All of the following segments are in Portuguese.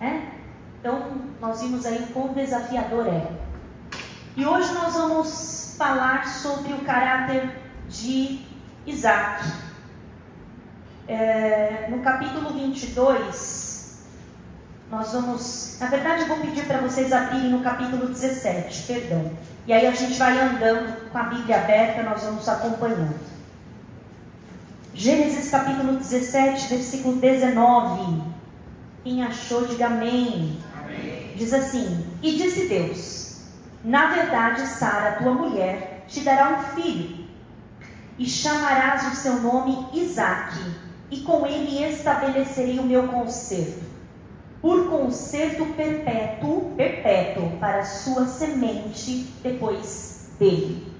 né? Então, nós vimos aí o quão desafiador é. E hoje nós vamos falar sobre o caráter de Isaac. No capítulo 22, nós vamos... Na verdade, eu vou pedir para vocês abrirem no capítulo 17, perdão. E aí a gente vai andando com a Bíblia aberta, nós vamos acompanhando. Gênesis capítulo 17, versículo 19. Quem achou, diga amém. Amém. Diz assim: E disse Deus: Na verdade, Sara, tua mulher, te dará um filho, e chamarás o seu nome Isaque, e com ele estabelecerei o meu concerto, por concerto perpétuo para a sua semente depois dele.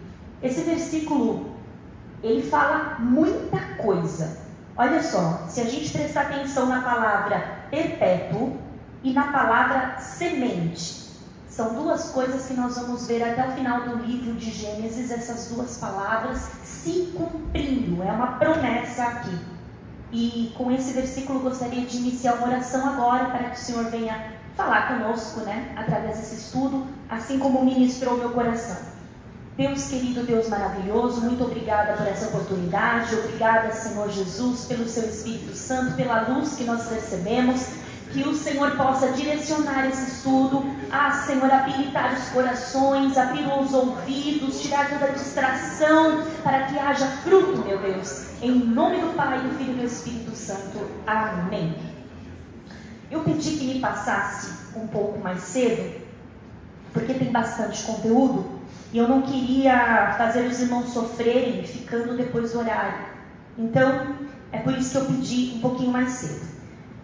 Esse versículo, ele fala muita coisa. Olha só, se a gente prestar atenção na palavra perpétuo e na palavra semente, são duas coisas que nós vamos ver até o final do livro de Gênesis, essas duas palavras se cumprindo, é uma promessa aqui. E com esse versículo gostaria de iniciar uma oração agora, para que o Senhor venha falar conosco, né, através desse estudo, assim como ministrou meu coração. Deus querido, Deus maravilhoso, muito obrigada por essa oportunidade, obrigada, Senhor Jesus, pelo seu Espírito Santo, pela luz que nós recebemos, que o Senhor possa direcionar esse estudo, Senhor, habilitar os corações, abrir os ouvidos, tirar toda a distração, para que haja fruto, meu Deus, em nome do Pai, do Filho e do Espírito Santo, amém. Eu pedi que me passasse um pouco mais cedo, porque tem bastante conteúdo, e eu não queria fazer os irmãos sofrerem ficando depois do horário. Então, é por isso que eu pedi um pouquinho mais cedo.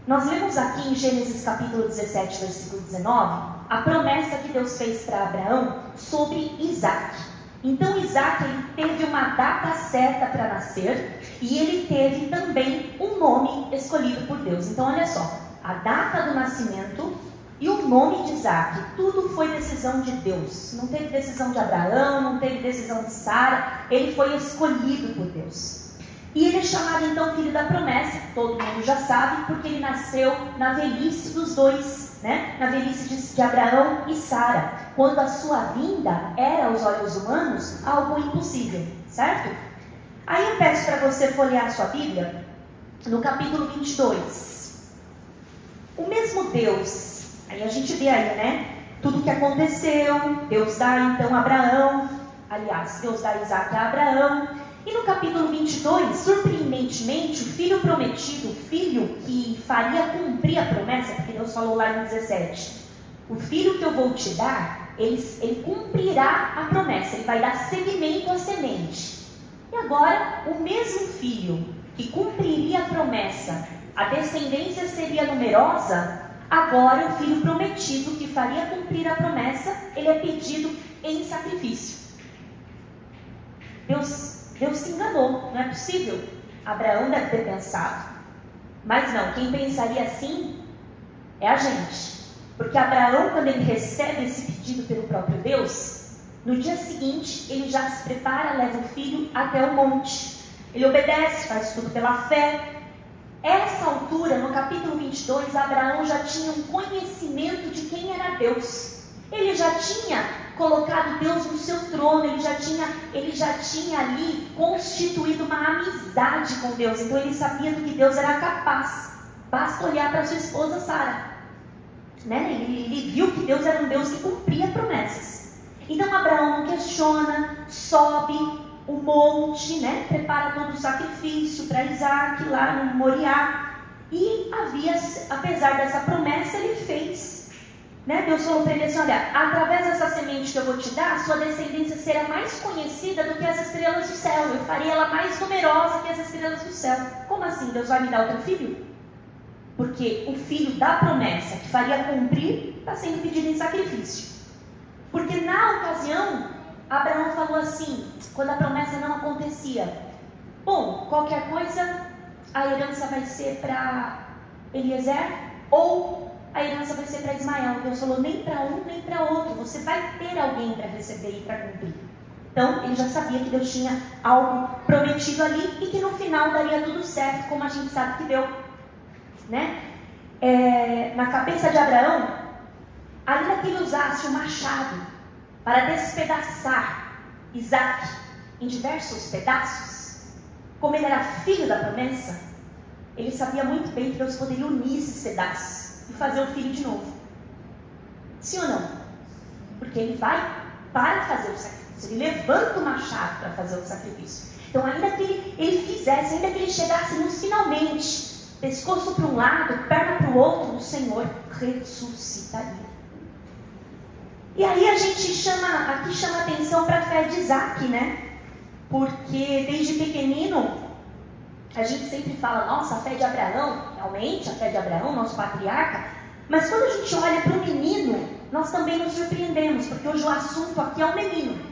Nós lemos aqui em Gênesis capítulo 17, versículo 19, a promessa que Deus fez para Abraão sobre Isaac. Então Isaac, ele teve uma data certa para nascer, e ele teve também um nome escolhido por Deus. Então olha só, a data do nascimento e o nome de Isaac, tudo foi decisão de Deus. Não teve decisão de Abraão, não teve decisão de Sara, ele foi escolhido por Deus. E ele é chamado então filho da promessa, todo mundo já sabe, porque ele nasceu na velhice dos dois, né? Na velhice de Abraão e Sara, quando a sua vinda era aos olhos humanos algo impossível, certo? Aí eu peço para você folhear a sua Bíblia no capítulo 22. O mesmo Deus, aí a gente vê aí, né? Tudo que aconteceu, Deus dá então a Abraão, aliás, Deus dá Isaac a Abraão. E no capítulo 22, surpreendentemente, o filho prometido, o filho que faria cumprir a promessa, porque Deus falou lá em 17, o filho que eu vou te dar, ele cumprirá a promessa, ele vai dar seguimento à semente. E agora, o mesmo filho que cumpriria a promessa, a descendência seria numerosa, agora o filho prometido que faria cumprir a promessa, ele é pedido em sacrifício. Deus se enganou, não é possível. Abraão deve ter pensado. Mas não, quem pensaria assim é a gente. Porque Abraão, quando ele recebe esse pedido pelo próprio Deus, no dia seguinte, ele já se prepara, leva o filho até o monte. Ele obedece, faz tudo pela fé. Essa altura, no capítulo 22, Abraão já tinha um conhecimento de quem era Deus. Ele já tinha colocado Deus no seu trono, ele já tinha ali constituído uma amizade com Deus. Então ele sabia do que Deus era capaz. Basta olhar para sua esposa Sara, né? Ele viu que Deus era um Deus que cumpria promessas. Então Abraão não questiona, sobe o monte, né? Prepara todo o sacrifício para Isaac lá no Moriá. E apesar dessa promessa, ele fez. Né? Deus falou para ele assim: olha, através dessa semente que eu vou te dar, sua descendência será mais conhecida do que as estrelas do céu. Eu farei ela mais numerosa que as estrelas do céu. Como assim? Deus vai me dar outro filho? Porque o filho da promessa que faria cumprir está sendo pedido em sacrifício. Porque na ocasião, Abraão falou assim, quando a promessa não acontecia: bom, qualquer coisa, a herança vai ser para Eliezer ou a herança vai ser para Ismael. Deus falou: nem para um nem para outro, você vai ter alguém para receber e para cumprir. Então ele já sabia que Deus tinha algo prometido ali e que no final daria tudo certo, como a gente sabe que deu, né? na cabeça de Abraão, ainda que ele usasse o machado para despedaçar Isaac em diversos pedaços, como ele era filho da promessa, ele sabia muito bem que Deus poderia unir esses pedaços e fazer o filho de novo. Sim ou não? Porque ele vai para fazer o sacrifício, ele levanta o machado para fazer o sacrifício. Então, ainda que ele fizesse, ainda que ele chegasse nos finalmente, pescoço para um lado, perna para o outro, o Senhor ressuscitaria. E aí a gente chama atenção para a fé de Isaac, né? Porque desde pequenino, a gente sempre fala, nossa, a fé de Abraão, realmente, a fé de Abraão, nosso patriarca. Mas quando a gente olha para o menino, nós também nos surpreendemos, porque hoje o assunto aqui é o menino.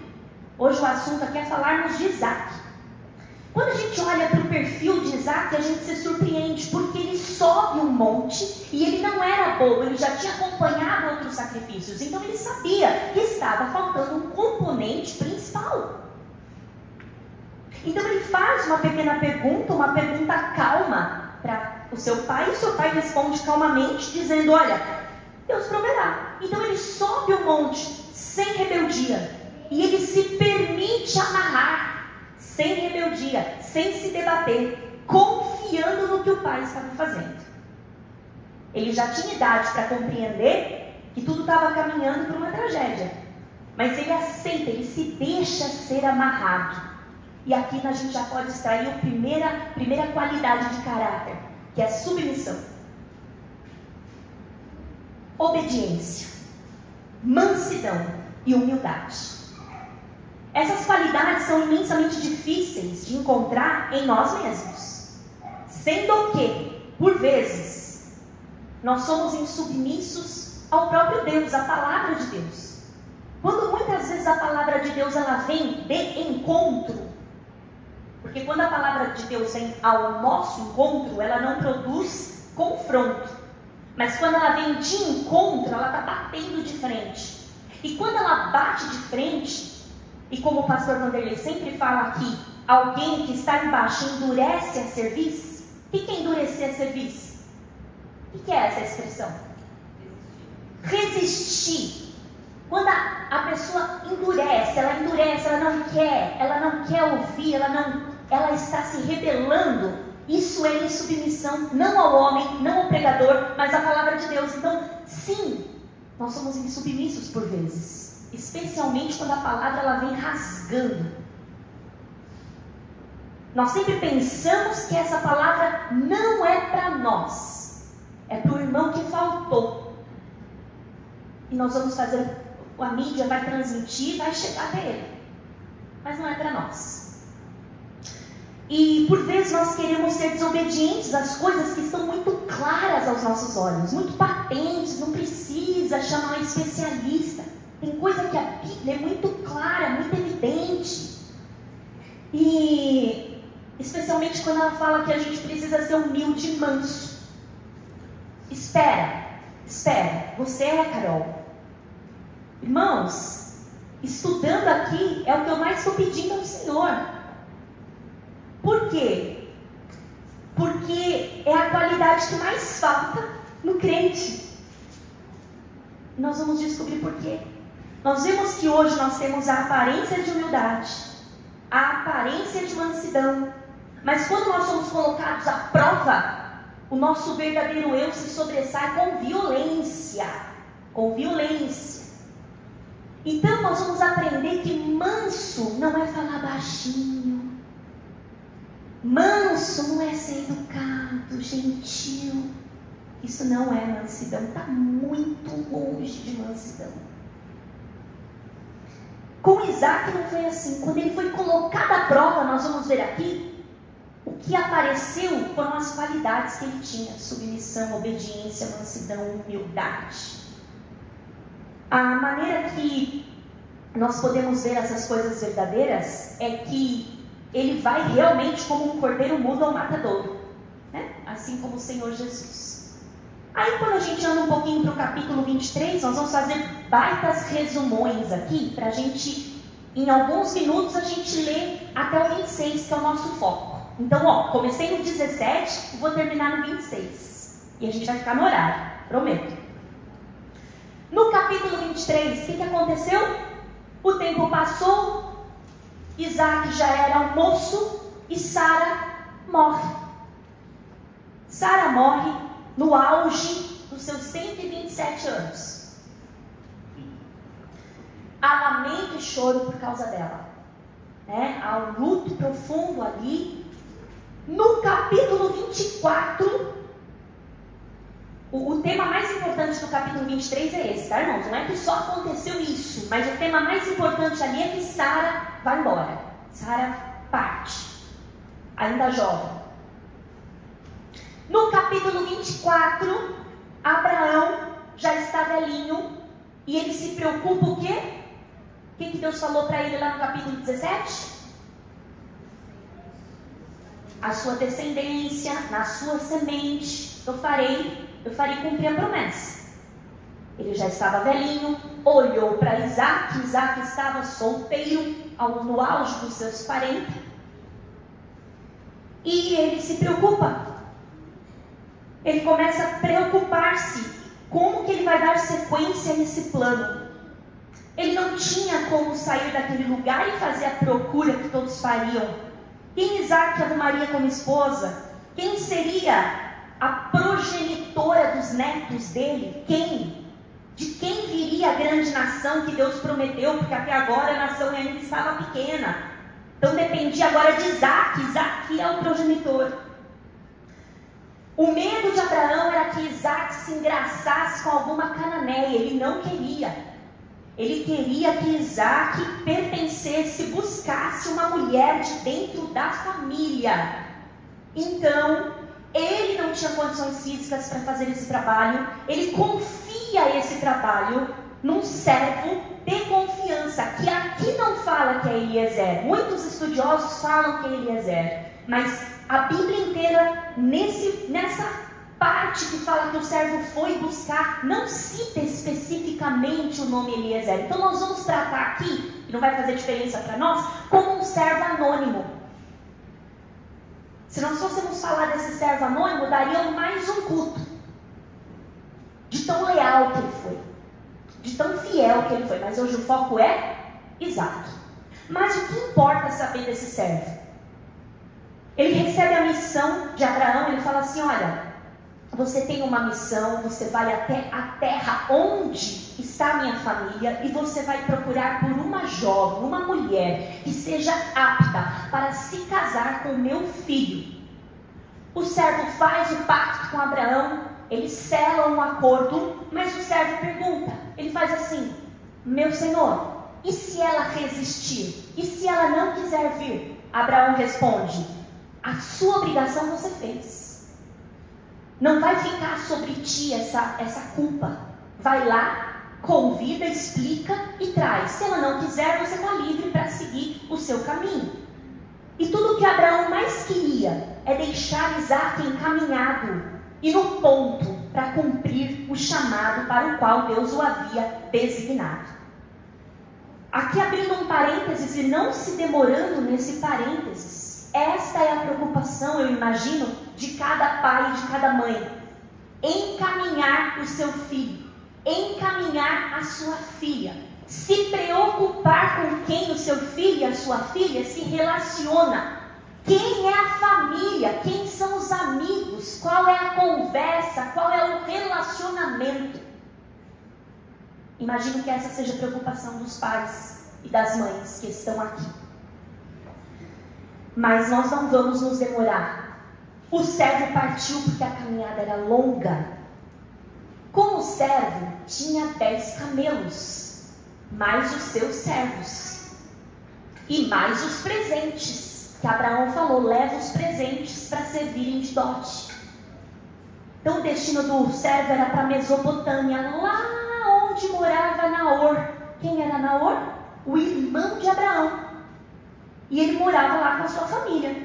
Hoje o assunto aqui é falarmos de Isaac. Quando a gente olha para o perfil de Isaac, a gente se surpreende, porque ele sobe um monte e ele não era bobo, ele já tinha acompanhado outros sacrifícios. Então ele sabia que estava faltando um componente principal. Então ele faz uma pequena pergunta, uma pergunta calma para o seu pai, e o seu pai responde calmamente, dizendo, olha, Deus proverá. Então ele sobe o monte sem rebeldia, e ele se permite amarrar, sem rebeldia, sem se debater, confiando no que o pai estava fazendo. Ele já tinha idade para compreender que tudo estava caminhando para uma tragédia, mas ele aceita, ele se deixa ser amarrado. E aqui a gente já pode extrair a primeira qualidade de caráter, que é a submissão. Obediência, mansidão e humildade. Essas qualidades são imensamente difíceis de encontrar em nós mesmos. Sendo que, por vezes, nós somos insubmissos ao próprio Deus, à palavra de Deus. Quando muitas vezes a palavra de Deus ela vem de encontro, porque quando a palavra de Deus vem ao nosso encontro, ela não produz confronto. Mas quando ela vem de encontro, ela está batendo de frente. E quando ela bate de frente, e como o pastor Vanderlei sempre fala aqui, alguém que está embaixo endurece a cerviz. O que é endurecer a cerviz? O que é essa expressão? Resistir. Quando a pessoa endurece, ela não quer ouvir, ela está se rebelando. Isso é insubmissão, não ao homem, não ao pregador, mas à palavra de Deus. Então, sim, nós somos insubmissos por vezes, especialmente quando a palavra ela vem rasgando. Nós sempre pensamos que essa palavra não é para nós, é para o irmão que faltou. E nós vamos fazer, a mídia vai transmitir, vai chegar até ele, mas não é para nós. E por vezes nós queremos ser desobedientes às coisas que estão muito claras aos nossos olhos, muito patentes, não precisa chamar um especialista. Tem coisa que a Bíblia é muito clara, muito evidente. E especialmente quando ela fala que a gente precisa ser humilde e manso. Espera, você é, Carol. Irmãos, estudando aqui é o que eu mais estou pedindo ao Senhor. Por quê? Porque é a qualidade que mais falta no crente. Nós vamos descobrir por quê. Nós vemos que hoje nós temos a aparência de humildade, a aparência de mansidão, mas quando nós somos colocados à prova, o nosso verdadeiro eu se sobressai com violência. Com violência. Então nós vamos aprender que manso não é falar baixinho. Manso não é ser educado, gentil. Isso não é mansidão, está muito longe de mansidão. Com Isaac não foi assim. Quando ele foi colocado à prova, nós vamos ver aqui, o que apareceu foram as qualidades que ele tinha: submissão, obediência, mansidão, humildade. A maneira que nós podemos ver essas coisas verdadeiras é que ele vai realmente como um cordeiro mudo ao matadouro, né? Assim como o Senhor Jesus. Aí quando a gente anda um pouquinho para o capítulo 23, nós vamos fazer baitas resumões aqui, para a gente, em alguns minutos, a gente lê até o 26, que é o nosso foco. Então, comecei no 17 e vou terminar no 26. E a gente vai ficar no horário, prometo. No capítulo 23, o que aconteceu? O tempo passou, Isaac já era um moço e Sara morre. Sara morre no auge dos seus 127 anos. Há lamento e choro por causa dela. Há um luto profundo ali. No capítulo 24, o tema mais importante do capítulo 23 é esse, tá, irmãos? Não é que só aconteceu isso, mas o tema mais importante ali é que Sara vai embora. Sara parte, ainda jovem. No capítulo 24, Abraão já está velhinho e ele se preocupa o quê? O que Deus falou para ele lá no capítulo 17? A sua descendência, na sua semente, eu farei cumprir a promessa. Ele já estava velhinho, olhou para Isaac. Isaac estava solteiro, no auge dos seus 40. E ele se preocupa. Ele começa a preocupar-se. Como que ele vai dar sequência nesse plano? Ele não tinha como sair daquele lugar e fazer a procura que todos fariam. Quem Isaac arrumaria como esposa? Quem seria a progenitora dos netos dele? Quem? De quem viria a grande nação que Deus prometeu? Porque até agora a nação ainda estava pequena. Então dependia agora de Isaac. Isaac é o progenitor. O medo de Abraão era que Isaac se engraçasse com alguma cananeia. Ele não queria. Ele queria que Isaac pertencesse, buscasse uma mulher de dentro da família. Então, ele não tinha condições físicas para fazer esse trabalho. Ele confia esse trabalho num servo de confiança, que aqui não fala que é Eliezer. Muitos estudiosos falam que é Eliezer, mas a Bíblia inteira, nessa parte que fala que o servo foi buscar, não cita especificamente o nome Eliezer. Então nós vamos tratar aqui, e não vai fazer diferença para nós, como um servo anônimo. Se nós fôssemos falar desse servo anônimo, daria mais um culto. De tão leal que ele foi, de tão fiel que ele foi. Mas hoje o foco é Isaac. Mas o que importa saber desse servo? Ele recebe a missão de Abraão. Ele fala assim: olha, você tem uma missão, você vai até a terra onde está a minha família e você vai procurar por uma jovem, uma mulher que seja apta para se casar com o meu filho. O servo faz o pacto com Abraão, eles selam um acordo, mas o servo pergunta, ele faz assim: meu senhor, e se ela resistir? E se ela não quiser vir? Abraão responde: a sua obrigação você fez. Não vai ficar sobre ti essa culpa. Vai lá, convida, explica e traz. Se ela não quiser, você está livre para seguir o seu caminho. E tudo que Abraão mais queria é deixar Isaac encaminhado e no ponto para cumprir o chamado para o qual Deus o havia designado. Aqui abrindo um parênteses e não se demorando nesse parênteses. Esta é a preocupação, eu imagino, de cada pai e de cada mãe. Encaminhar o seu filho, encaminhar a sua filha, se preocupar com quem o seu filho e a sua filha se relaciona. Quem é a família, quem são os amigos, qual é a conversa, qual é o relacionamento. Imagino que essa seja a preocupação dos pais e das mães que estão aqui. Mas nós não vamos nos demorar. O servo partiu porque a caminhada era longa. Com o servo tinha 10 camelos, mais os seus servos, e mais os presentes, que Abraão falou: leva os presentes para servirem de dote. Então o destino do servo era para a Mesopotâmia, lá onde morava Naor. Quem era Naor? O irmão de Abraão. E ele morava lá com a sua família.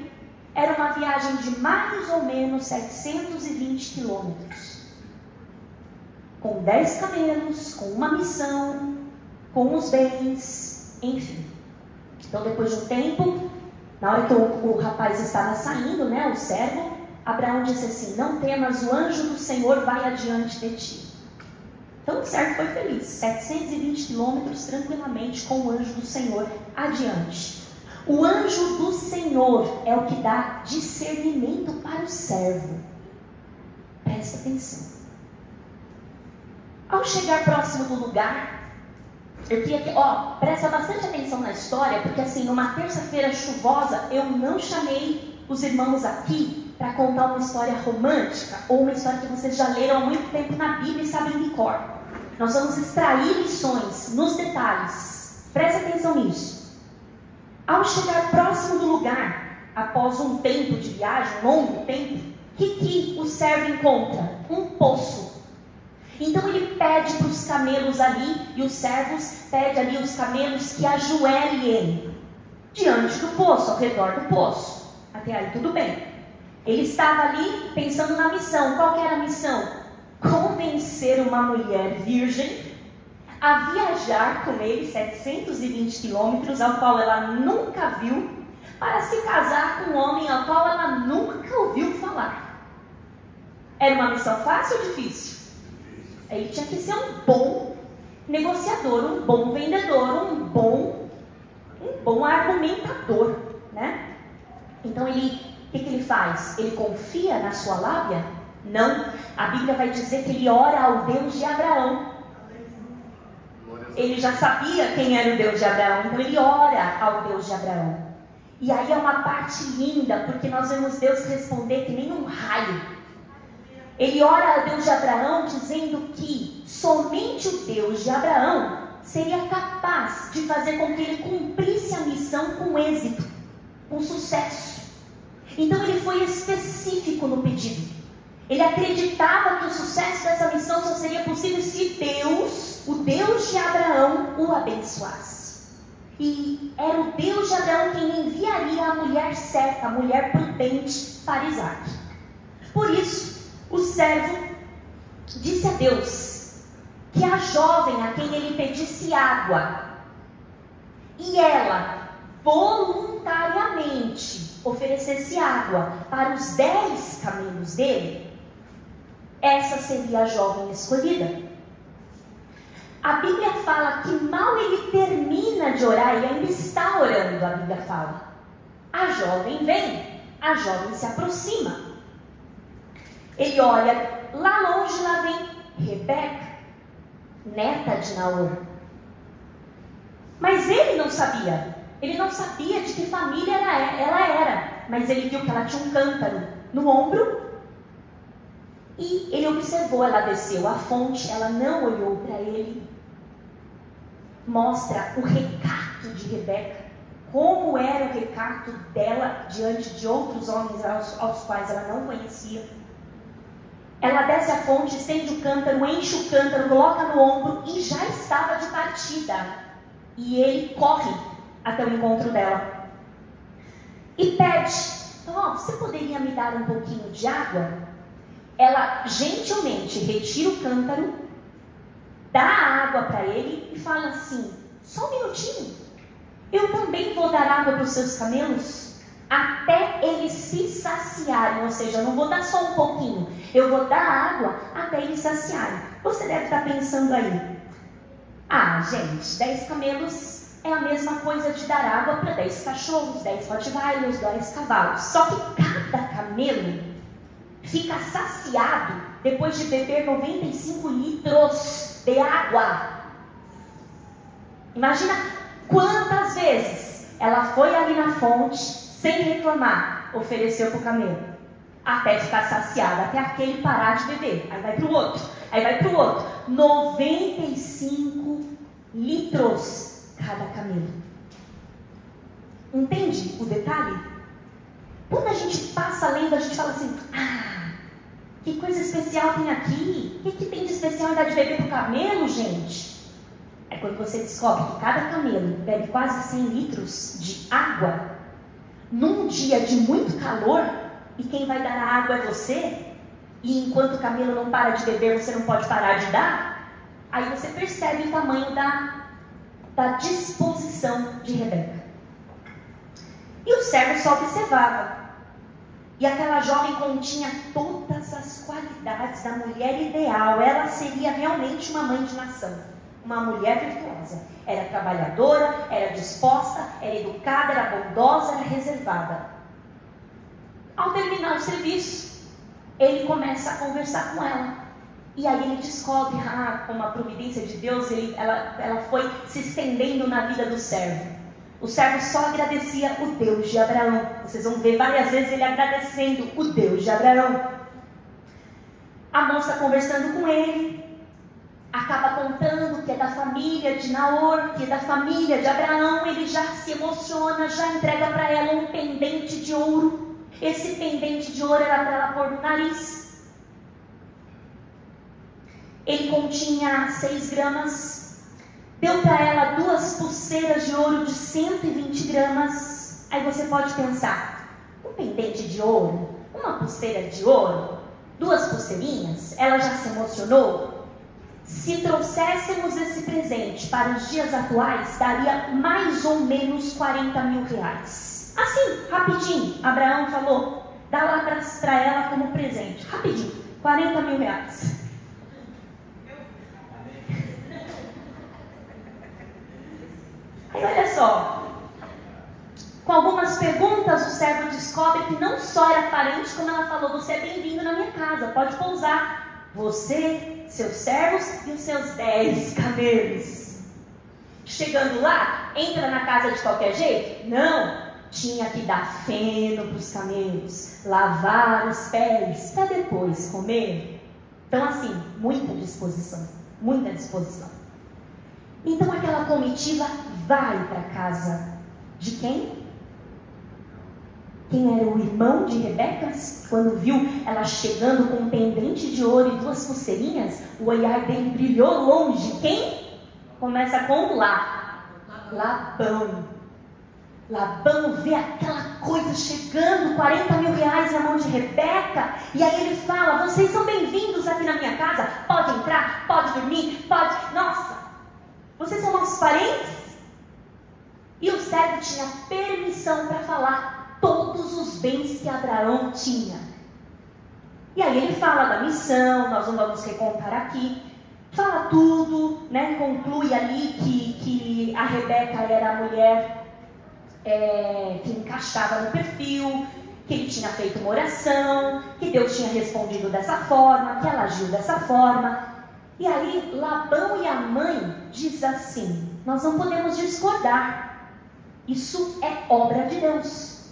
Era uma viagem de mais ou menos 720 quilômetros. Com 10 camelos, com uma missão, com os bens, enfim. Então depois de um tempo, na hora que o rapaz estava saindo, o servo, Abraão disse assim: não temas, o anjo do Senhor vai adiante de ti. Então o servo foi feliz, 720 quilômetros tranquilamente com o anjo do Senhor adiante. O anjo do Senhor é o que dá discernimento para o servo. Presta atenção. Ao chegar próximo do lugar, eu queria que, presta bastante atenção na história, porque assim, numa terça-feira chuvosa, eu não chamei os irmãos aqui para contar uma história romântica, ou uma história que vocês já leram há muito tempo na Bíblia e sabem de cor. Nós vamos extrair lições nos detalhes. Presta atenção nisso. Ao chegar próximo do lugar, após um tempo de viagem, um longo tempo, o que o servo encontra? Um poço. Então ele pede para os camelos ali, e os servos pedem ali os camelos que ajoelhem diante do poço, ao redor do poço. Até aí tudo bem. Ele estava ali pensando na missão. Qual que era a missão? Convencer uma mulher virgem a viajar com ele 720 quilômetros, ao qual ela nunca viu, para se casar com um homem ao qual ela nunca ouviu falar. Era uma missão fácil ou difícil? Ele tinha que ser um bom negociador, um bom vendedor, um bom argumentador, né? Então o que ele faz? Ele confia na sua lábia? Não. A Bíblia vai dizer que ele ora ao Deus de Abraão. Ele já sabia quem era o Deus de Abraão, então ele ora ao Deus de Abraão. E aí é uma parte linda, porque nós vemos Deus responder que nem um raio. Ele ora ao Deus de Abraão, dizendo que somente o Deus de Abraão seria capaz de fazer com que ele cumprisse a missão com êxito, com sucesso. Então ele foi específico no pedido. Ele acreditava que o sucesso dessa missão só seria possível se Deus, o Deus de Abraão, o abençoasse. E era o Deus de Abraão quem enviaria a mulher certa, a mulher prudente para Isaac. Por isso, o servo disse a Deus que a jovem a quem ele pedisse água, e ela voluntariamente oferecesse água para os 10 camelos dele, essa seria a jovem escolhida. A Bíblia fala que mal ele termina de orar, ele ainda está orando, a Bíblia fala. A jovem vem, a jovem se aproxima. Ele olha, lá longe lá vem Rebeca, neta de Naor. Mas ele não sabia de que família ela era. Mas ele viu que ela tinha um cântaro no ombro. E ele observou, ela desceu à fonte, ela não olhou para ele. Mostra o recato de Rebeca, como era o recato dela diante de outros homens aos quais ela não conhecia. Ela desce a fonte, estende o cântaro, enche o cântaro, coloca no ombro e já estava de partida. E ele corre até o encontro dela e pede: você poderia me dar um pouquinho de água? Ela gentilmente retira o cântaro, dá a água para ele e fala assim: só um minutinho, eu também vou dar água para os seus camelos até eles se saciarem. Ou seja, eu não vou dar só um pouquinho, eu vou dar água até eles saciarem. Você deve estar pensando aí: gente, 10 camelos é a mesma coisa de dar água para 10 cachorros, 10 rottweilers, 10 cavalos. Só que cada camelo fica saciado depois de beber 95 litros de água. Imagina quantas vezes ela foi ali na fonte, sem reclamar, ofereceu para o camelo, até ficar saciada, até aquele parar de beber. Aí vai para o outro, aí vai para o outro. 95 litros cada camelo. Entende o detalhe? Quando a gente passa lendo, a gente fala assim: que coisa especial tem aqui? O que tem de especial em dar de beber para o camelo, gente? É quando você descobre que cada camelo bebe quase 100 litros de água num dia de muito calor, e quem vai dar a água é você, e enquanto o camelo não para de beber, você não pode parar de dar. Aí você percebe o tamanho da disposição de Rebeca. E o servo só observava. E aquela jovem continha todas as qualidades da mulher ideal. Ela seria realmente uma mãe de nação, uma mulher virtuosa. Era trabalhadora, era disposta, era educada, era bondosa, era reservada. Ao terminar o serviço, ele começa a conversar com ela. E aí ele descobre, como a providência de Deus, ela foi se estendendo na vida do servo. O servo só agradecia o Deus de Abraão. Vocês vão ver várias vezes ele agradecendo o Deus de Abraão. A moça conversando com ele, acaba contando que é da família de Naor, que é da família de Abraão. Ele já se emociona, já entrega para ela um pendente de ouro. Esse pendente de ouro era para ela pôr no nariz. Ele continha 6 gramas. Deu para ela 2 pulseiras de ouro de 120 gramas. Aí você pode pensar, um pendente de ouro, uma pulseira de ouro, 2 pulseirinhas, ela já se emocionou? Se trouxéssemos esse presente para os dias atuais, daria mais ou menos 40 mil reais. Assim, rapidinho, Abraão falou, dá lá para ela como presente, rapidinho, 40 mil reais. Aí olha só, com algumas perguntas o servo descobre que não só era parente, como ela falou, você é bem-vindo na minha casa, pode pousar, você, seus servos e os seus 10 camelos. Chegando lá, entra na casa de qualquer jeito? Não, tinha que dar feno para os camelos, lavar os pés, para depois comer. Então assim, muita disposição, muita disposição. Então aquela comitiva vai para a casa de quem? Quem era o irmão de Rebeca? Quando viu ela chegando com um pendente de ouro e 2 pulseirinhas, o olhar dele brilhou longe. Quem? Começa com Labão. Labão vê aquela coisa chegando, 40 mil reais na mão de Rebeca, e aí ele fala, vocês são bem-vindos aqui na minha casa, pode entrar, pode dormir, pode... Nossa! Vocês são nossos parentes? E o servo tinha permissão para falar todos os bens que Abraão tinha. E aí ele fala da missão, nós não vamos recontar aqui. Fala tudo, né? Conclui ali que a Rebeca era a mulher que encaixava no perfil, que ele tinha feito uma oração, que Deus tinha respondido dessa forma, que ela agiu dessa forma. E aí Labão e a mãe diz assim, nós não podemos discordar, isso é obra de Deus.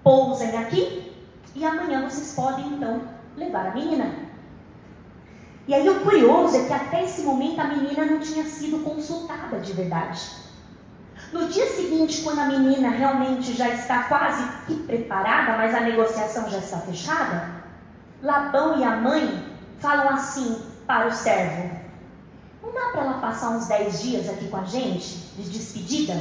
Pousem aqui e amanhã vocês podem então levar a menina. E aí o curioso é que até esse momento a menina não tinha sido consultada de verdade. No dia seguinte, quando a menina realmente já está quase que preparada, mas a negociação já está fechada, Labão e a mãe falam assim para o servo, não dá para ela passar uns 10 dias aqui com a gente, de despedida?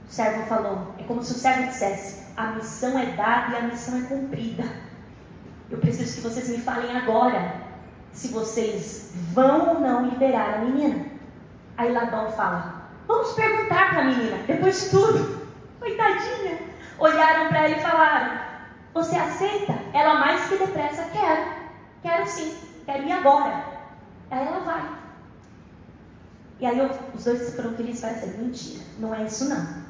O servo falou, é como se o servo dissesse, a missão é dada e a missão é cumprida. Eu preciso que vocês me falem agora, se vocês vão ou não liberar a menina. Aí Labão fala, vamos perguntar para a menina, depois de tudo. Coitadinha. Olharam para ela e falaram, você aceita? Ela mais que depressa, quero sim. Quero ir agora. Aí ela vai. E aí os dois foram felizes para dizer, mentira, não é isso não.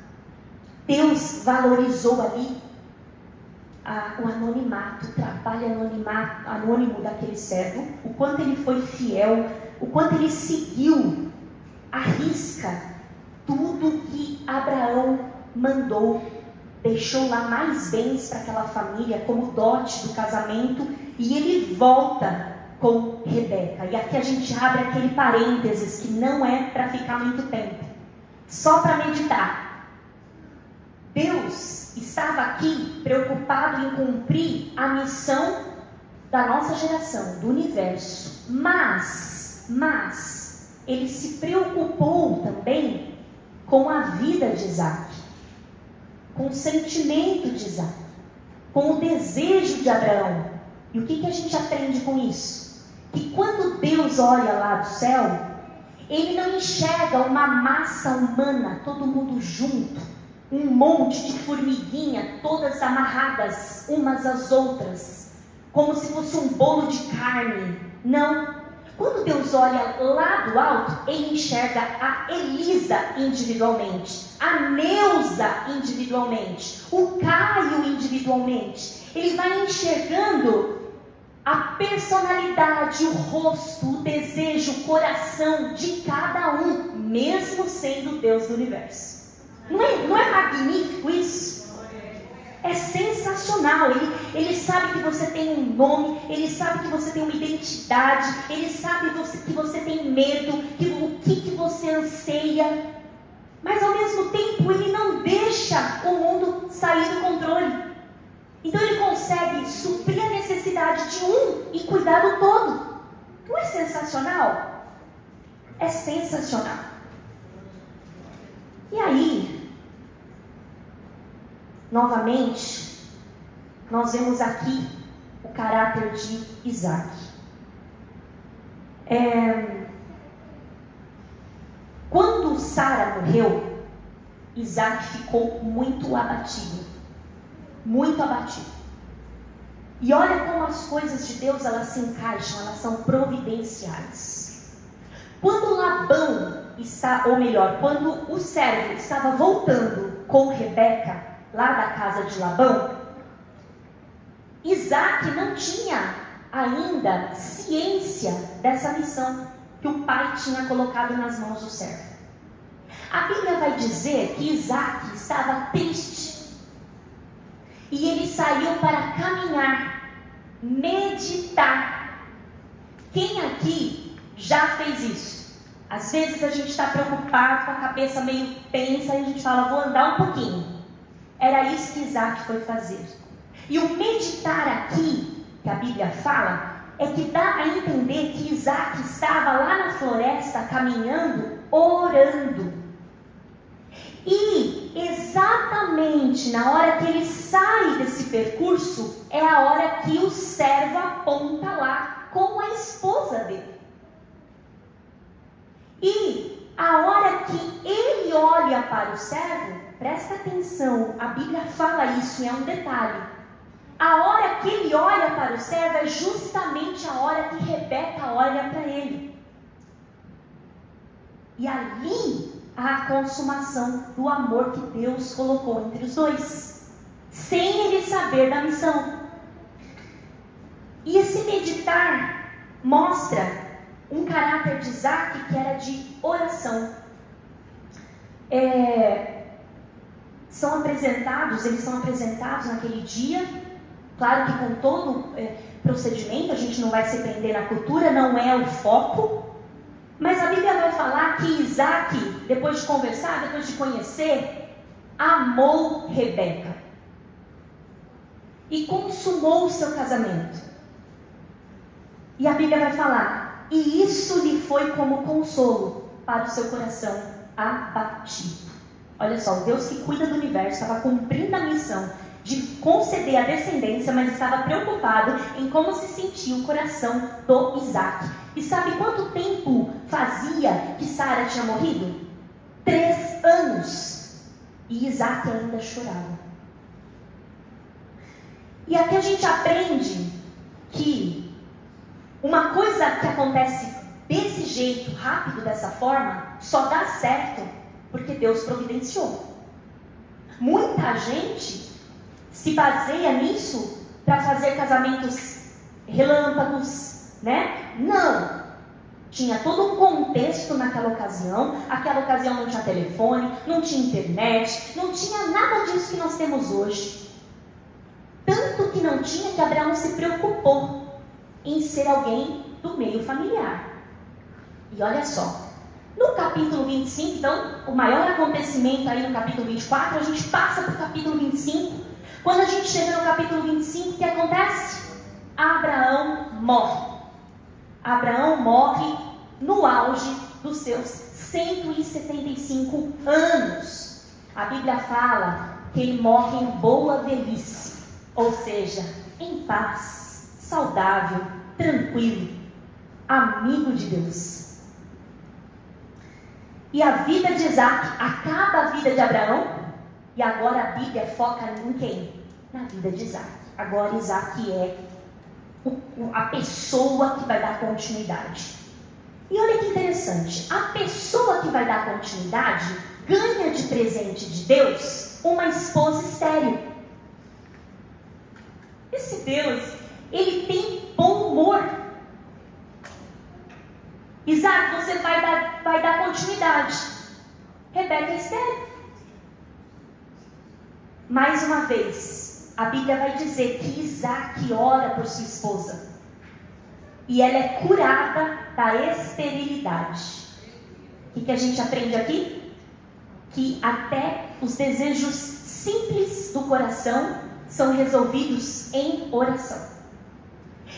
Deus valorizou ali o anonimato, o trabalho anônimo daquele servo, o quanto ele foi fiel, o quanto ele seguiu à risca tudo que Abraão mandou, deixou lá mais bens para aquela família como dote do casamento, e ele volta com Rebeca. E aqui a gente abre aquele parênteses que não é para ficar muito tempo, só para meditar. Deus estava aqui preocupado em cumprir a missão da nossa geração, do universo, mas ele se preocupou também com a vida de Isaac, com o sentimento de Isaac, com o desejo de Abraão. E o que a gente aprende com isso? Que quando Deus olha lá do céu, Ele não enxerga uma massa humana, todo mundo junto, um monte de formiguinha, todas amarradas umas às outras, como se fosse um bolo de carne. Não. Quando Deus olha lá do alto, Ele enxerga a Elisa individualmente, a Neuza individualmente, o Caio individualmente. Ele vai enxergando a personalidade, o rosto, o desejo, o coração de cada um, mesmo sendo Deus do universo. Não é magnífico isso? É sensacional. Ele sabe que você tem um nome, Ele sabe que você tem uma identidade, Ele sabe que você tem medo, o que você anseia. Mas ao mesmo tempo Ele não deixa o mundo sair do controle. Então Ele consegue suprir a necessidade de um e cuidar do todo. Não é sensacional? É sensacional. E aí, novamente, nós vemos aqui o caráter de Isaac. Quando Sara morreu, Isaac ficou muito abatido. Muito abatido. E olha como as coisas de Deus, elas se encaixam, elas são providenciais. Quando Labão quando o servo estava voltando com Rebeca, lá da casa de Labão, Isaac não tinha ainda ciência dessa missão que o pai tinha colocado nas mãos do servo. A Bíblia vai dizer que Isaac estava triste. E ele saiu para caminhar, meditar. Quem aqui já fez isso? Às vezes a gente está preocupado, com a cabeça meio tensa, e a gente fala, vou andar um pouquinho. Era isso que Isaac foi fazer. E o meditar aqui, que a Bíblia fala, é que dá a entender que Isaac estava lá na floresta, caminhando, orando. E exatamente na hora que ele sai desse percurso, é a hora que o servo aponta lá com a esposa dele. E a hora que ele olha para o servo, presta atenção, a Bíblia fala isso, é um detalhe. A hora que ele olha para o servo é justamente a hora que Rebeca olha para ele. E ali a consumação do amor que Deus colocou entre os dois, sem ele saber da missão. E esse meditar mostra um caráter de Isaac que era de oração. Eles são apresentados naquele dia, claro que com todo procedimento, a gente não vai se prender na cultura, não é o foco. Mas a Bíblia vai falar que Isaac, depois de conversar, depois de conhecer, amou Rebeca e consumou o seu casamento. E a Bíblia vai falar, e isso lhe foi como consolo para o seu coração abatido. Olha só, o Deus que cuida do universo estava cumprindo a missão de conceder a descendência, mas estava preocupado em como se sentia o coração do Isaac. E sabe quanto tempo fazia que Sara tinha morrido? 3 anos. E Isaac ainda chorava. E aqui a gente aprende que uma coisa que acontece desse jeito, rápido, dessa forma, só dá certo porque Deus providenciou. Muita gente se baseia nisso para fazer casamentos relâmpagos, né? Não. Tinha todo um contexto naquela ocasião. Aquela ocasião não tinha telefone, não tinha internet, não tinha nada disso que nós temos hoje. Tanto que não tinha que Abraão se preocupou em ser alguém do meio familiar. E olha só, no capítulo 25, então, o maior acontecimento aí no capítulo 24, a gente passa para o capítulo 25. Quando a gente chega no capítulo 25, o que acontece? Abraão morre. Abraão morre no auge dos seus 175 anos. A Bíblia fala que ele morre em boa velhice, ou seja, em paz, saudável, tranquilo, amigo de Deus. E a vida de Isaac acaba a vida de Abraão? E agora a Bíblia foca em quem? Na vida de Isaac. Agora Isaac é a pessoa que vai dar continuidade. E olha que interessante, a pessoa que vai dar continuidade ganha de presente de Deus uma esposa estéril. Esse Deus, ele tem bom humor. Isaac, você vai dar continuidade. Rebeca é estéril. Mais uma vez, a Bíblia vai dizer que Isaac ora por sua esposa. E ela é curada da esterilidade. O que a gente aprende aqui? Que até os desejos simples do coração são resolvidos em oração.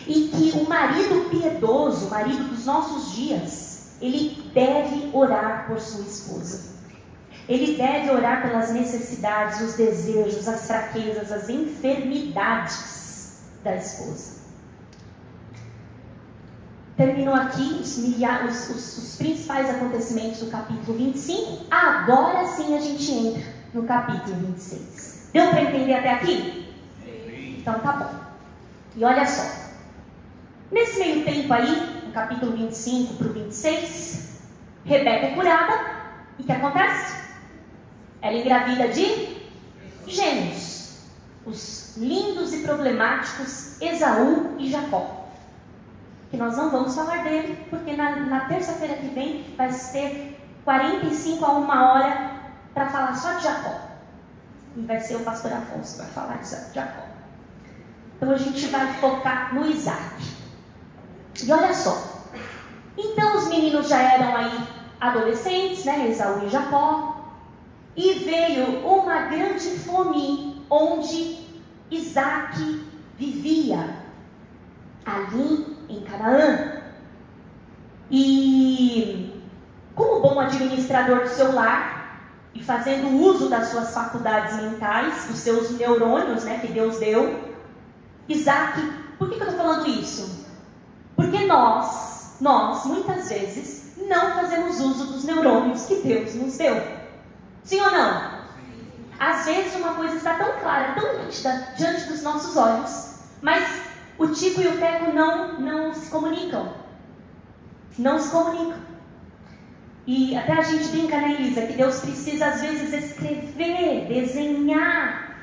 E que o marido piedoso, o marido dos nossos dias, ele deve orar por sua esposa. Ele deve orar pelas necessidades, os desejos, as fraquezas, as enfermidades da esposa. Terminou aqui os principais acontecimentos do capítulo 25. Agora sim a gente entra no capítulo 26. Deu para entender até aqui? Sim. Então tá bom. E olha só. Nesse meio tempo aí, no capítulo 25 para o 26, Rebeca é curada. E o que acontece? Ela engravida de gêmeos. Os lindos e problemáticos Esaú e Jacó. Que nós não vamos falar dele, porque na terça-feira que vem vai ter 45 a 1 hora para falar só de Jacó. E vai ser o pastor Afonso que vai falar de Jacó. Então a gente vai focar no Isaac. E olha só. Então os meninos já eram aí adolescentes, né? Esaú e Jacó. E veio uma grande fome onde Isaac vivia. Ali em Canaã. E como bom administrador do seu lar e fazendo uso das suas faculdades mentais, dos seus neurônios, né, que Deus deu, Isaac, por que eu estou falando isso? Porque nós muitas vezes não fazemos uso dos neurônios que Deus nos deu. Sim ou não? Às vezes uma coisa está tão clara, tão nítida diante dos nossos olhos, mas o Tico e o Teco não se comunicam. Não se comunicam. E até a gente brinca, né, Elisa, que Deus precisa às vezes escrever, desenhar,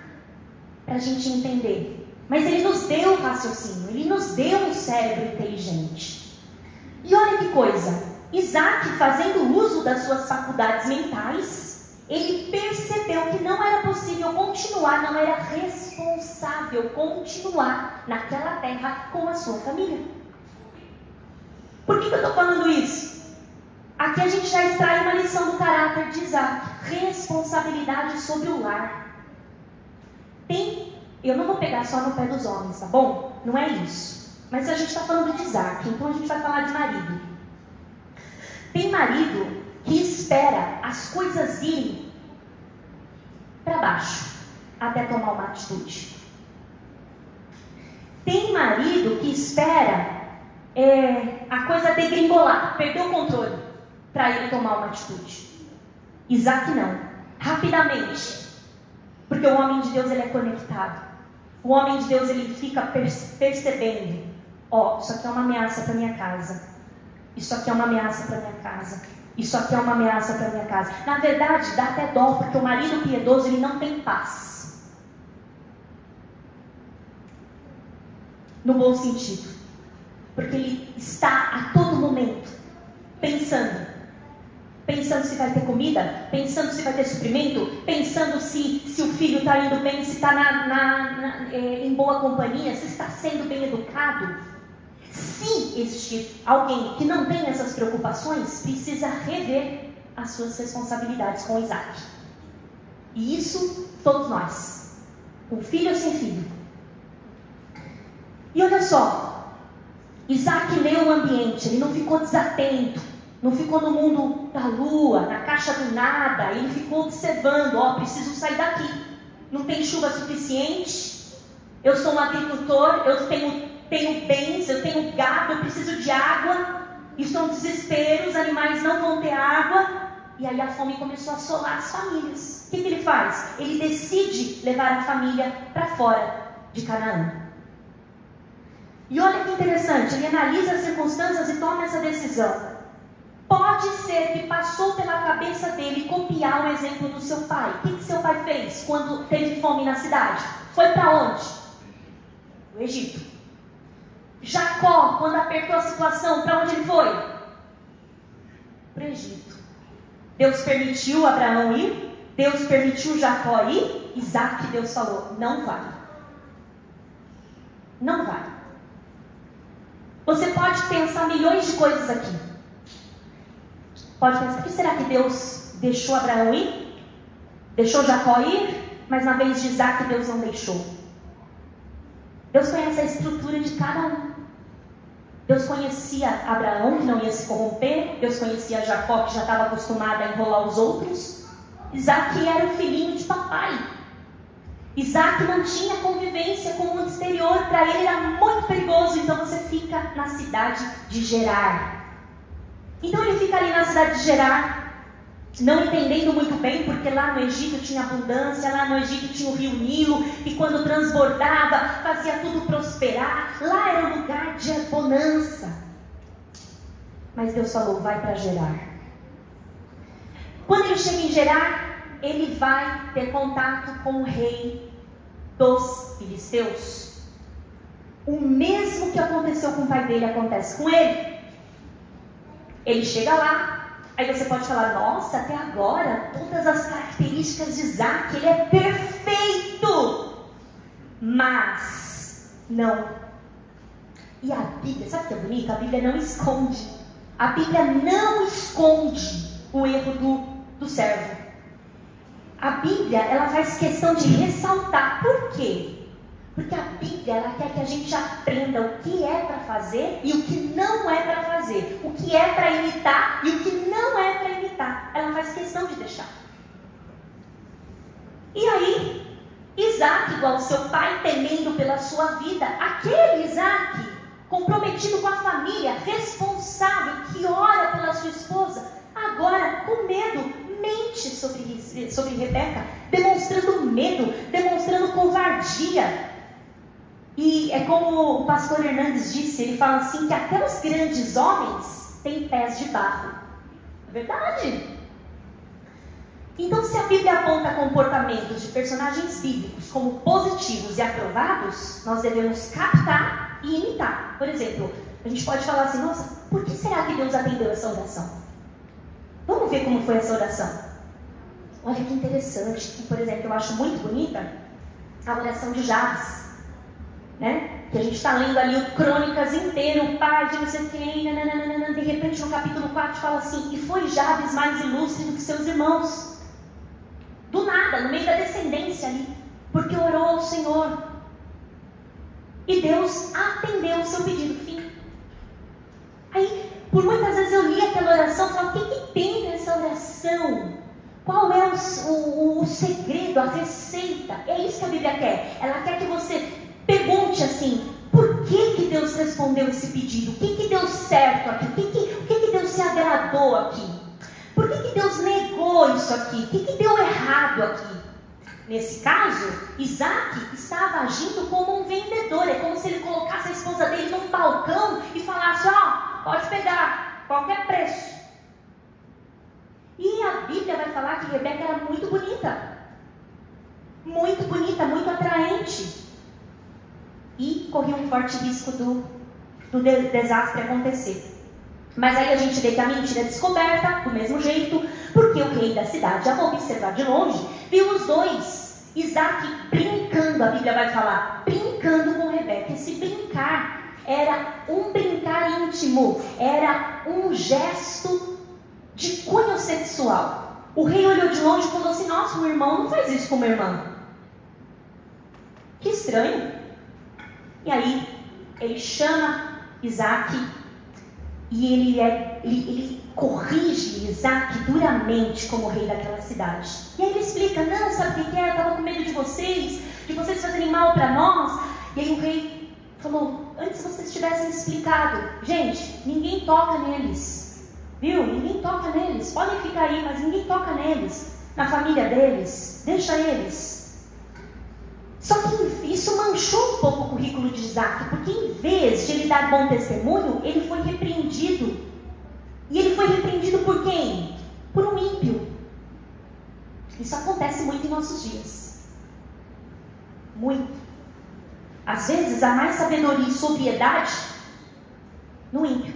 para a gente entender. Mas Ele nos deu o raciocínio, Ele nos deu um cérebro inteligente. E olha que coisa, Isaac, fazendo uso das suas faculdades mentais, ele percebeu que não era possível continuar, não era responsável continuar naquela terra com a sua família. Por que eu estou falando isso? Aqui a gente já extrai uma lição do caráter de Isaac. Responsabilidade sobre o lar. Eu não vou pegar só no pé dos homens, tá bom? Não é isso. Mas a gente está falando de Isaac, então a gente vai falar de marido. Tem marido que espera as coisas irem para baixo até tomar uma atitude. Tem marido que espera a coisa degringolar, perder o controle para ele tomar uma atitude. Isaac não, rapidamente, porque o homem de Deus ele é conectado. O homem de Deus ele fica percebendo, isso aqui é uma ameaça para minha casa. Isso aqui é uma ameaça para minha casa. Isso aqui é uma ameaça para minha casa. Na verdade, dá até dó, porque o marido piedoso, ele não tem paz. No bom sentido. Porque ele está a todo momento pensando se vai ter comida, pensando se vai ter suprimento, pensando se o filho está indo bem, se está em boa companhia, se está sendo bem educado. Se existir alguém que não tem essas preocupações, precisa rever as suas responsabilidades com Isaac. E isso, todos nós. Com filho ou sem filho. E olha só. Isaac leu o ambiente, ele não ficou desatento. Não ficou no mundo da lua, na caixa do nada. Ele ficou observando, preciso sair daqui. Não tem chuva suficiente. Eu sou um agricultor, eu tenho bens, eu tenho gado, eu preciso de água. Isso é um desespero, os animais não vão ter água. E aí a fome começou a assolar as famílias. O que ele faz? Ele decide levar a família para fora de Canaã. E olha que interessante, ele analisa as circunstâncias e toma essa decisão. Pode ser que passou pela cabeça dele copiar o exemplo do seu pai. O que seu pai fez quando teve fome na cidade? Foi para onde? O Egito. Jacó, quando apertou a situação, para onde ele foi? Para o Egito. Deus permitiu Abraão ir, Deus permitiu Jacó ir, Isaac, Deus falou, não vai. Não vai. Você pode pensar milhões de coisas aqui. Pode pensar, por que será que Deus deixou Abraão ir? Deixou Jacó ir? Mas na vez de Isaac, Deus não deixou. Deus conhece a estrutura de cada um. Deus conhecia Abraão, que não ia se corromper. Deus conhecia Jacó, que já estava acostumado a enrolar os outros. Isaac era o filhinho de papai. Isaac não tinha convivência com o mundo exterior. Para ele era muito perigoso. Então você fica na cidade de Gerar. Então ele fica ali na cidade de Gerar, não entendendo muito bem, porque lá no Egito tinha abundância, lá no Egito tinha o rio Nilo, e quando transbordava, fazia tudo prosperar. Lá era um lugar de bonança. Mas Deus falou, vai para Gerar. Quando ele chega em Gerar, ele vai ter contato com o rei dos filisteus. O mesmo que aconteceu com o pai dele acontece com ele. Ele chega lá, aí você pode falar, nossa, até agora, todas as características de Isaac, ele é perfeito. Mas, não. E a Bíblia, sabe o que é bonito? A Bíblia não esconde. A Bíblia não esconde o erro do servo. A Bíblia, ela faz questão de ressaltar. Por quê? Porque a Bíblia, ela quer que a gente aprenda o que é para fazer e o que não é para fazer. O que é para imitar e o que não é para imitar. Ela faz questão de deixar. E aí, Isaac, igual seu pai, temendo pela sua vida, aquele Isaac, comprometido com a família, responsável, que ora pela sua esposa, agora, com medo, mente sobre Rebeca, demonstrando medo, demonstrando covardia. E é como o pastor Hernandes disse, ele fala assim, que até os grandes homens têm pés de barro. É verdade. Então, se a Bíblia aponta comportamentos de personagens bíblicos como positivos e aprovados, nós devemos captar e imitar. Por exemplo, a gente pode falar assim, nossa, por que será que Deus atendeu essa oração? Vamos ver como foi essa oração. Olha que interessante. Por exemplo, eu acho muito bonita a oração de Jabes. Né? Que a gente está lendo ali o Crônicas inteiro, o pai de não sei quem, nananana, de repente no capítulo 4 fala assim, e foi Jabes mais ilustre do que seus irmãos. Do nada, no meio da descendência ali, porque orou ao Senhor. E Deus atendeu o seu pedido. Fim. Aí, por muitas vezes eu li aquela oração e falava, o que tem nessa oração? Qual é o segredo, a receita? É isso que a Bíblia quer. Ela quer que você pergunte assim, por que Deus respondeu esse pedido? O que deu certo aqui? O que Deus se agradou aqui? Por que Deus negou isso aqui? O que deu errado aqui? Nesse caso, Isaac estava agindo como um vendedor. É como se ele colocasse a esposa dele num balcão e falasse, pode pegar, qualquer preço. E a Bíblia vai falar que Rebeca era muito bonita. Muito bonita, muito atraente. E corria um forte risco do desastre acontecer. Mas aí a gente vê que a mentira é descoberta do mesmo jeito, porque o rei da cidade, ao observar de longe, viu os dois, Isaac brincando, a Bíblia vai falar, brincando com Rebeca. Esse brincar era um brincar íntimo, era um gesto de cunho sexual. O rei olhou de longe e falou assim, nossa, meu irmão não faz isso com meu irmão. Que estranho. E aí, ele chama Isaac e ele corrige Isaac duramente como rei daquela cidade. E aí ele explica, não, sabe o que é? Eu estava com medo de vocês fazerem mal para nós. E aí o rei falou, antes vocês tivessem explicado, gente, ninguém toca neles. viu? Ninguém toca neles. Podem ficar aí, mas ninguém toca neles. Na família deles, deixa eles. Só que isso manchou um pouco o currículo de Isaac, porque em vez de ele dar bom testemunho, ele foi repreendido. E ele foi repreendido por quem? Por um ímpio. Isso acontece muito em nossos dias. Muito. Às vezes há mais sabedoria e sobriedade no ímpio.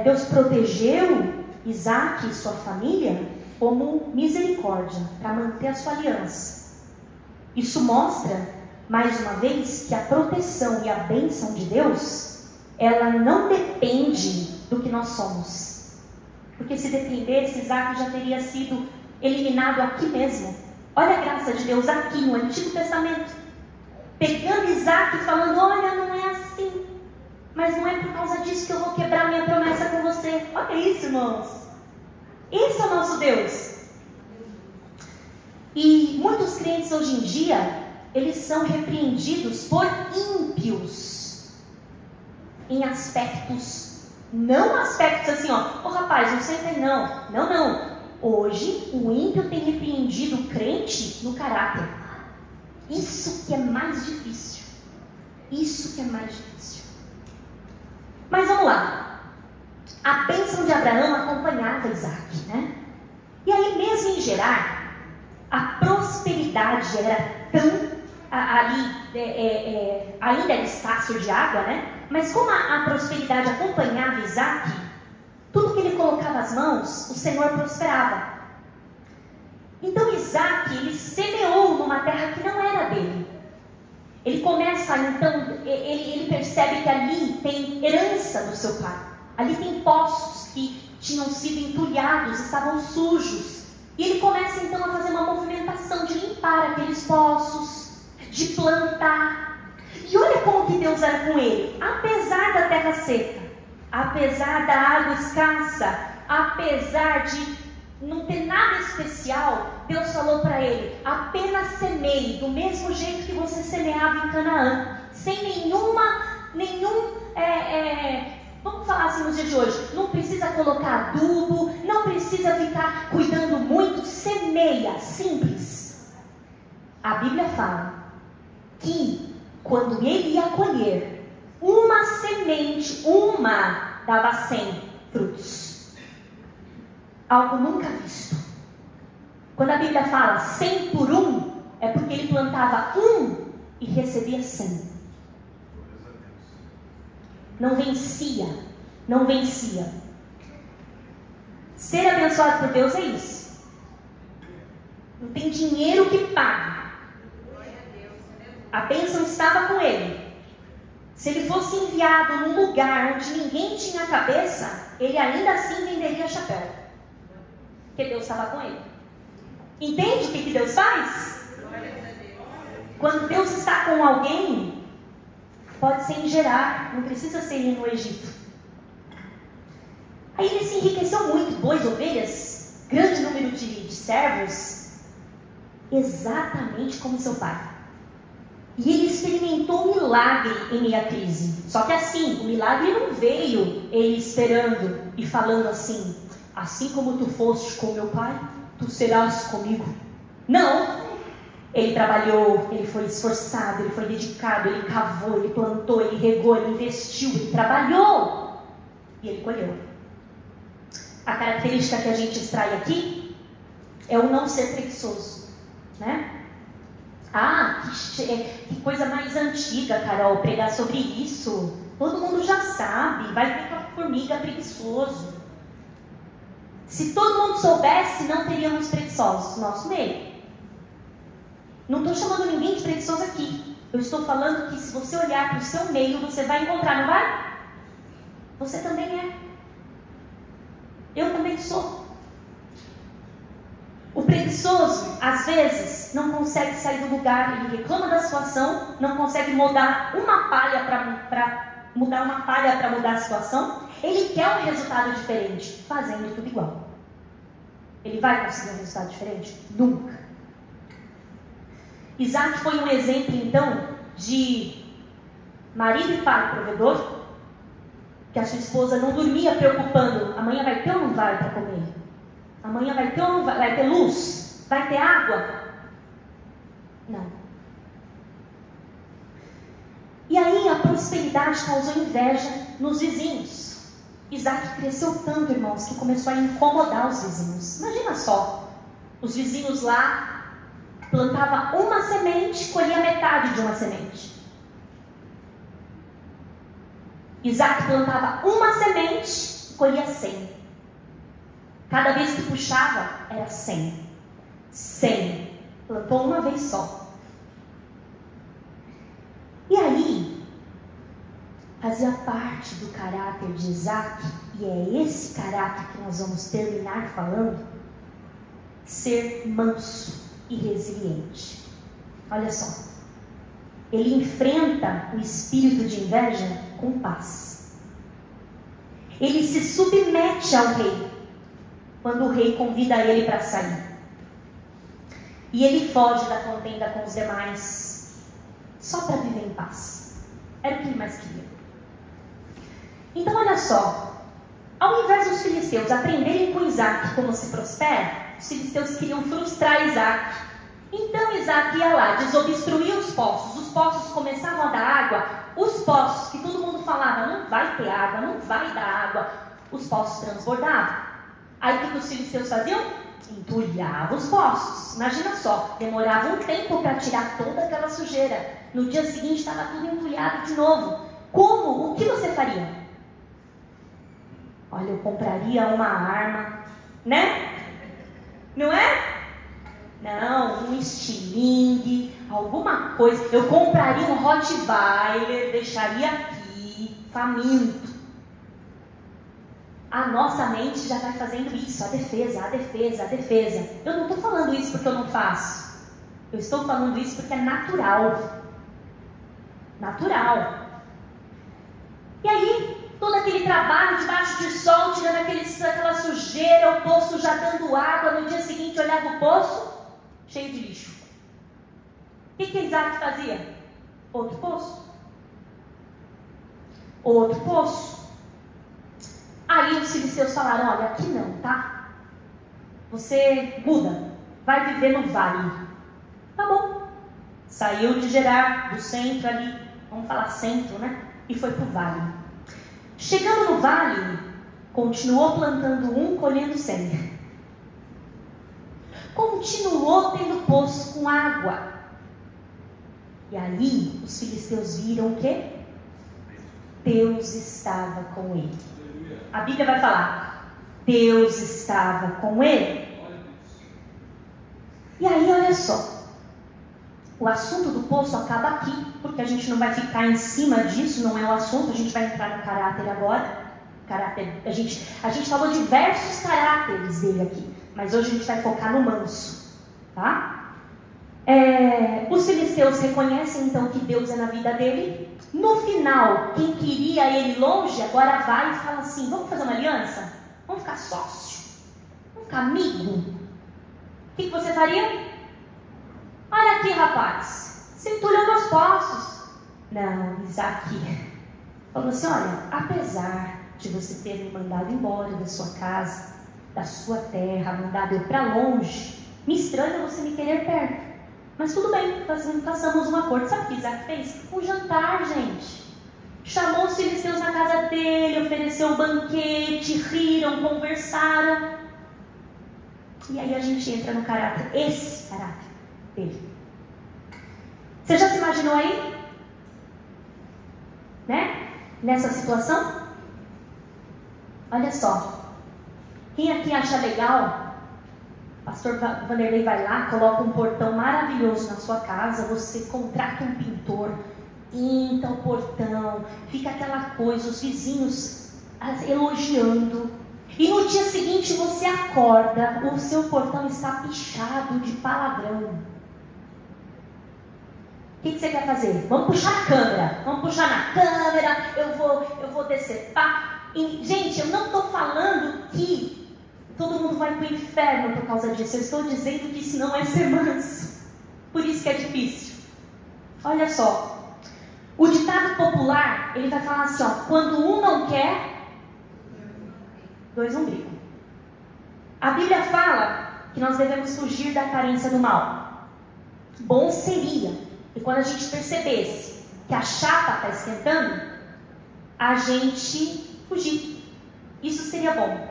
Deus protegeu Isaac e sua família como misericórdia, para manter a sua aliança. Isso mostra, mais uma vez, que a proteção e a bênção de Deus, ela não depende do que nós somos. Porque se dependesse, Isaac já teria sido eliminado aqui mesmo. Olha a graça de Deus aqui no Antigo Testamento. Pegando Isaac e falando, olha, não é assim. Mas não é por causa disso que eu vou quebrar minha promessa com você. Olha isso, irmãos. Esse é o nosso Deus. E muitos crentes hoje em dia, eles são repreendidos por ímpios. Em aspectos, não aspectos assim, ó, rapaz, não senta aí não. Não. Hoje, o ímpio tem repreendido o crente no caráter. Isso que é mais difícil. Isso que é mais difícil. Mas vamos lá. A bênção de Abraão acompanhava Isaac, né? E aí mesmo em Gerar, a prosperidade era tão... ainda era escasso de água, né? Mas como a prosperidade acompanhava Isaac, tudo que ele colocava as mãos, o Senhor prosperava. Então Isaac, ele semeou numa terra que não era dele. Ele começa, então, ele percebe que ali tem herança do seu pai. Ali tem poços que tinham sido entulhados, estavam sujos. E ele começa então a fazer uma movimentação de limpar aqueles poços, de plantar. E olha como que Deus era com ele. Apesar da terra seca, apesar da água escassa, apesar de não ter nada especial, Deus falou para ele, apenas semeie do mesmo jeito que você semeava em Canaã, sem vamos falar assim nos dias de hoje, não precisa colocar adubo, não precisa ficar cuidando muito, semeia, simples. A Bíblia fala que quando ele ia colher, uma semente, dava 100 frutos. Algo nunca visto. Quando a Bíblia fala 100 por 1, é porque ele plantava 1 e recebia 100. Não vencia. Ser abençoado por Deus é isso. Não tem dinheiro que pague. A bênção estava com ele. Se ele fosse enviado num lugar onde ninguém tinha cabeça, ele ainda assim venderia chapéu. Porque Deus estava com ele. Entende o que Deus faz? Quando Deus está com alguém, pode ser em Gerar, não precisa ser no Egito. Aí ele se enriqueceu muito, bois, ovelhas, grande número de servos, exatamente como seu pai. E ele experimentou um milagre em meio à crise. Só que assim, o milagre não veio ele esperando e falando assim como tu foste com meu pai, tu serás comigo. Não! Ele trabalhou, ele foi esforçado, ele foi dedicado, ele cavou, ele plantou, ele regou, ele investiu, ele trabalhou. E ele colheu. A característica que a gente extrai aqui é o não ser preguiçoso, né? Que coisa mais antiga, Carol, pregar sobre isso. Todo mundo já sabe, vai ter com a formiga preguiçoso. Se todo mundo soubesse, não teríamos preguiçosos no nosso meio. Não estou chamando ninguém de preguiçoso aqui. Eu estou falando que se você olhar para o seu meio, você vai encontrar, não vai? Você também é. Eu também sou. O preguiçoso, às vezes, não consegue sair do lugar, ele reclama da situação, não consegue mudar uma palha para mudar a situação. Ele quer um resultado diferente, fazendo tudo igual. Ele vai conseguir um resultado diferente? Nunca. Isaac foi um exemplo, então, de marido e pai provedor, que a sua esposa não dormia preocupando, amanhã vai ter ou não vai para comer? Amanhã vai ter ou não vai? Vai ter luz? Vai ter água? Não. E aí a prosperidade causou inveja nos vizinhos. Isaac cresceu tanto, irmãos, que começou a incomodar os vizinhos. Imagina só, os vizinhos lá plantavam uma semente, colhia metade de uma semente. Isaac plantava uma semente, colhia 100. Cada vez que puxava, era 100. 100. Plantou uma vez só. E aí, fazia parte do caráter de Isaac, e é esse caráter que nós vamos terminar falando, ser manso e resiliente. Olha só, ele enfrenta o espírito de inveja com paz. Ele se submete ao rei, quando o rei convida ele para sair. E ele foge da contenda com os demais, só para viver em paz. Era o que ele mais queria. Então olha só, ao invés dos filisteus aprenderem com Isaac como se prospera, os filisteus queriam frustrar Isaac. Então Isaac ia lá, desobstruía os poços começavam a dar água, os poços que todo mundo falava, não vai ter água, não vai dar água, os poços transbordavam. Aí o que os filisteus faziam? Entulhavam os poços. Imagina só, demorava um tempo para tirar toda aquela sujeira. No dia seguinte estava tudo entulhado de novo. Como? O que você faria? Olha, eu compraria uma arma, né? Não é? Não, um estilingue, alguma coisa. Eu compraria um Rottweiler, deixaria aqui, faminto. A nossa mente já vai fazendo isso, a defesa, a defesa, a defesa. Eu não estou falando isso porque eu não faço. Eu estou falando isso porque é natural. Natural. E aí, todo aquele trabalho debaixo de sol, tirando aquela sujeira, o poço já dando água, no dia seguinte olhava o poço, cheio de lixo. O que Isaac fazia? Outro poço. Outro poço. Aí os filisteus falaram, olha, aqui não, tá? Você muda, vai viver no vale. Tá bom. Saiu de Gerar, do centro ali, vamos falar centro, né? E foi pro vale. Chegando no vale, continuou plantando um, colhendo 100. Continuou tendo poço com água. E aí, os filisteus viram o quê? Deus estava com ele. A Bíblia vai falar, Deus estava com ele. E aí, olha só, o assunto do poço acaba aqui, porque a gente não vai ficar em cima disso, não é o assunto, a gente vai entrar no caráter agora. A gente falou diversos caráteres dele aqui, mas hoje a gente vai focar no manso, tá? Os filisteus reconhecem então que Deus é na vida dele. No final, quem queria ele longe, agora vai e fala assim, vamos fazer uma aliança? Vamos ficar sócio? Vamos ficar amigo? O que você faria? Olha aqui, rapaz, você entulhou meus poços. Não, Isaac falou assim, olha, apesar de você ter me mandado embora da sua casa, da sua terra, mandado eu para longe, me estranha você me querer perto. Mas tudo bem, façamos um acordo. Sabe o que Isaac fez? Um jantar, gente. Chamou os filisteus na casa dele, ofereceu um banquete, riram, conversaram. E aí a gente entra no caráter, esse caráter dele. Você já se imaginou aí? Né? Nessa situação? Olha só. Quem aqui acha legal? Pastor Vanderlei vai lá, coloca um portão maravilhoso na sua casa, você contrata um pintor, pinta o portão, fica aquela coisa, os vizinhos elogiando. E no dia seguinte você acorda, o seu portão está pichado de palavrão. O que você quer fazer? Vamos puxar na câmera, eu vou decepar. E, gente, eu não estou falando que todo mundo vai para o inferno por causa disso. Eu estou dizendo que isso não é ser manso. Por isso que é difícil. Olha só. O ditado popular, ele vai falar assim, ó, quando um não quer, dois não brigam. A Bíblia fala que nós devemos fugir da aparência do mal. Bom seria que quando a gente percebesse que a chapa está esquentando, a gente fugir. Isso seria bom.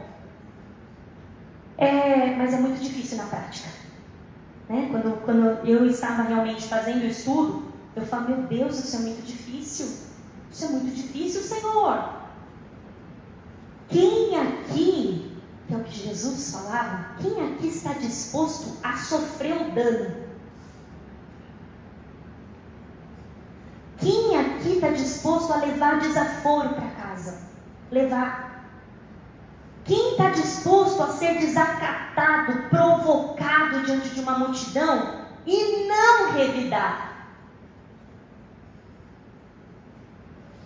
Mas é muito difícil na prática. Né? Quando eu estava realmente fazendo o estudo, eu falo, meu Deus, isso é muito difícil. Isso é muito difícil, Senhor. Quem aqui, que é o que Jesus falava, quem aqui está disposto a sofrer o dano? Quem aqui está disposto a levar desaforo para casa? Levar. Quem está disposto a ser desacatado, provocado diante de uma multidão e não revidar?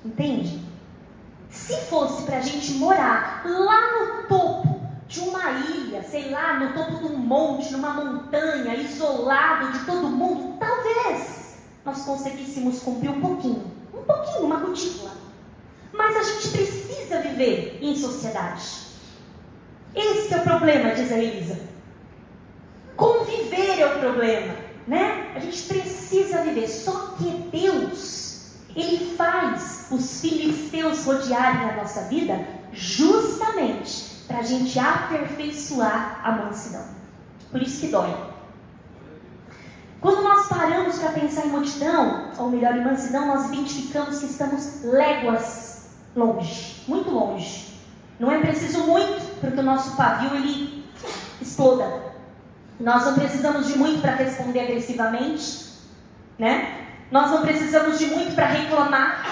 Entende? Se fosse para a gente morar lá no topo de uma ilha, sei lá, no topo de um monte, numa montanha, isolado de todo mundo, talvez nós conseguíssemos cumprir um pouquinho, uma cutícula. Mas a gente precisa viver em sociedade. Esse é o problema, diz a Elisa. Conviver é o problema, né? A gente precisa viver. Só que Deus, Ele faz os filisteus rodearem a nossa vida justamente para a gente aperfeiçoar a mansidão. Por isso que dói. Quando nós paramos para pensar em multidão, ou melhor, em mansidão, nós identificamos que estamos léguas longe, muito longe. Não é preciso muito para que o nosso pavio ele exploda. Nós não precisamos de muito para responder agressivamente, né? Nós não precisamos de muito para reclamar,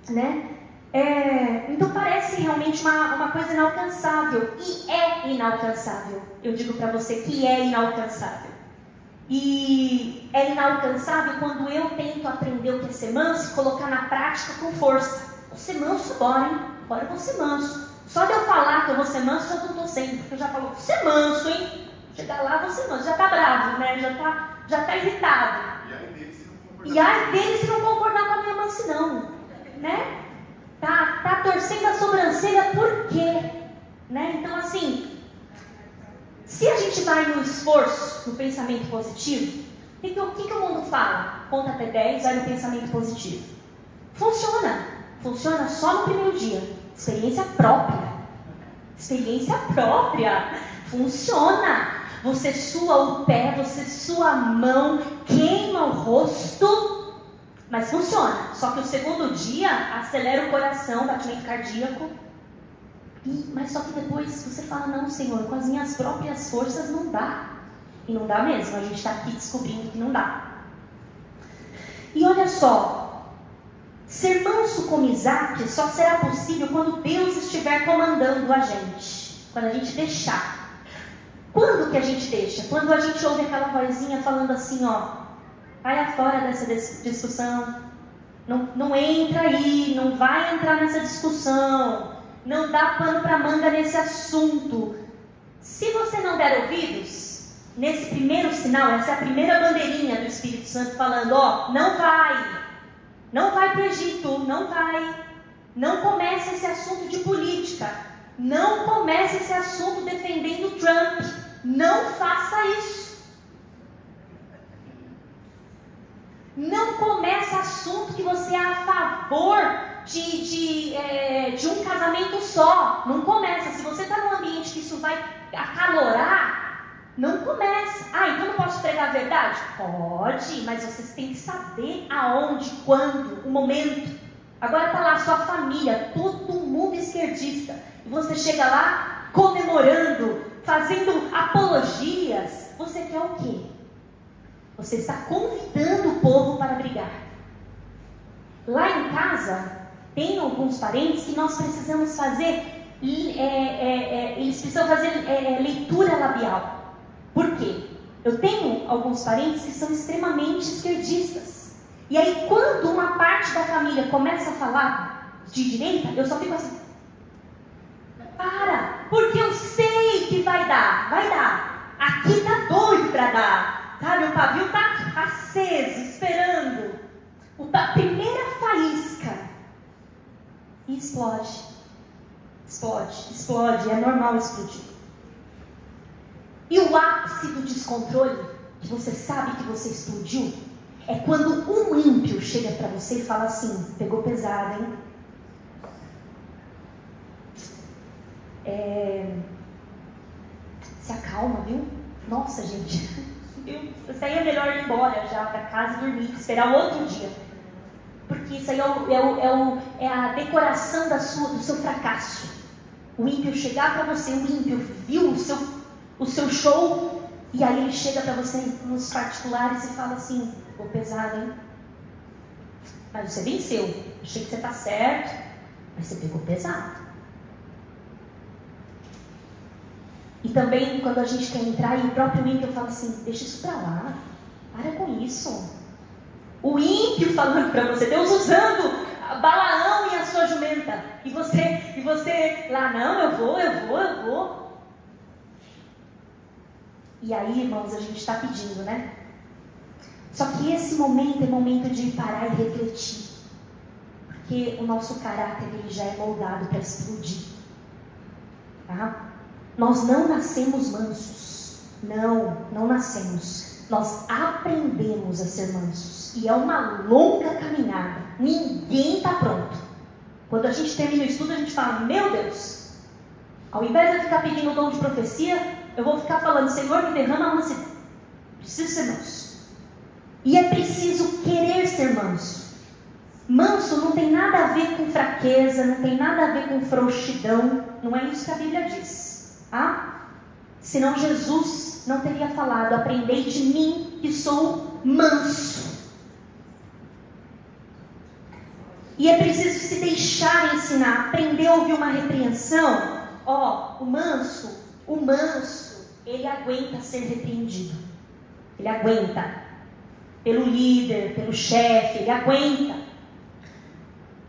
né? Então parece realmente uma coisa inalcançável, e é inalcançável. Eu digo para você que é inalcançável. E é inalcançável quando eu tento aprender o que é ser manso e colocar na prática com força. Vou ser manso agora, hein? Agora eu vou ser manso. Só de eu falar que eu vou ser manso, já estou sendo, porque eu já falo, vou ser manso, hein? Chegar lá, vou ser manso. Já está bravo, né? Já tá irritado. E ai dele se não concordar com a minha mansidão, né? Tá torcendo a sobrancelha por quê? Né? Então assim, se a gente vai no esforço, no pensamento positivo, o que o mundo fala? Conta até 10, vai no pensamento positivo. Funciona só no primeiro dia. Experiência própria. Funciona. Você sua o pé, você sua a mão, queima o rosto, mas funciona. Só que o segundo dia acelera o coração, batimento cardíaco. Mas só que depois você fala, não, Senhor, com as minhas próprias forças não dá. E não dá mesmo, a gente está aqui descobrindo que não dá. E olha só, ser manso como Isaac só será possível quando Deus estiver comandando a gente. Quando a gente deixar. Quando que a gente deixa? Quando a gente ouve aquela vozinha falando assim, ó, vai fora dessa discussão, não entra aí, não vai entrar nessa discussão, não dá pano para manga nesse assunto. Se você não der ouvidos, nesse primeiro sinal, essa é a primeira bandeirinha do Espírito Santo falando, ó, não vai para o Egito, não comece esse assunto de política, não comece esse assunto defendendo Trump, não faça isso. Não comece assunto que você é a favor de um casamento só. Não começa. Se você está num ambiente que isso vai acalorar, não começa. Então não posso pregar a verdade? Pode, mas vocês têm que saber aonde, quando, o momento. Agora está lá a sua família, todo mundo esquerdista. E você chega lá comemorando, fazendo apologias. Você quer o quê? Você está convidando o povo para brigar. Lá em casa, tem alguns parentes que nós precisamos fazer, eles precisam fazer leitura labial. Por quê? Eu tenho alguns parentes que são extremamente esquerdistas. E aí, quando uma parte da família começa a falar de direita, eu só fico assim, porque eu sei que vai dar. Aqui tá doido para dar. Sabe, o pavio está aceso, esperando. a primeira faísca e explode. Explode, é normal explodir. E o ápice do descontrole, que você sabe que você explodiu, é quando um ímpio chega para você e fala assim: pegou pesado, hein? Se acalma, viu? Nossa, gente, isso aí é melhor ir embora já para casa e dormir, esperar o outro dia. Porque isso aí é a decoração do seu fracasso. O ímpio chegar para você, o ímpio viu o seu show, e aí ele chega para você nos particulares e fala assim: ficou pesado, hein? Mas você venceu. Achei que você está certo, mas você pegou pesado. E também quando a gente quer entrar e o próprio ímpio fala assim: deixa isso para lá, para com isso. O ímpio falando para você, Deus usando Balaão e a sua jumenta, e você lá, não, eu vou. E aí, irmãos, a gente está pedindo, né? Só que esse momento é momento de parar e refletir, porque o nosso caráter ele já é moldado para explodir, tá? Nós não nascemos mansos. Não nascemos. Nós aprendemos a ser mansos. E é uma longa caminhada. Ninguém está pronto. Quando a gente termina o estudo, a gente fala: meu Deus, ao invés de eu ficar pedindo o dom de profecia, eu vou ficar falando: Senhor, me derrama a mansidão. Preciso ser manso. E é preciso querer ser manso. Manso não tem nada a ver com fraqueza, não tem nada a ver com frouxidão. Não é isso que a Bíblia diz. Senão Jesus não teria falado: aprendei de mim que sou manso. E é preciso se deixar ensinar, aprender a ouvir uma repreensão. O manso, ele aguenta ser repreendido. Ele aguenta. Pelo líder, pelo chefe, ele aguenta.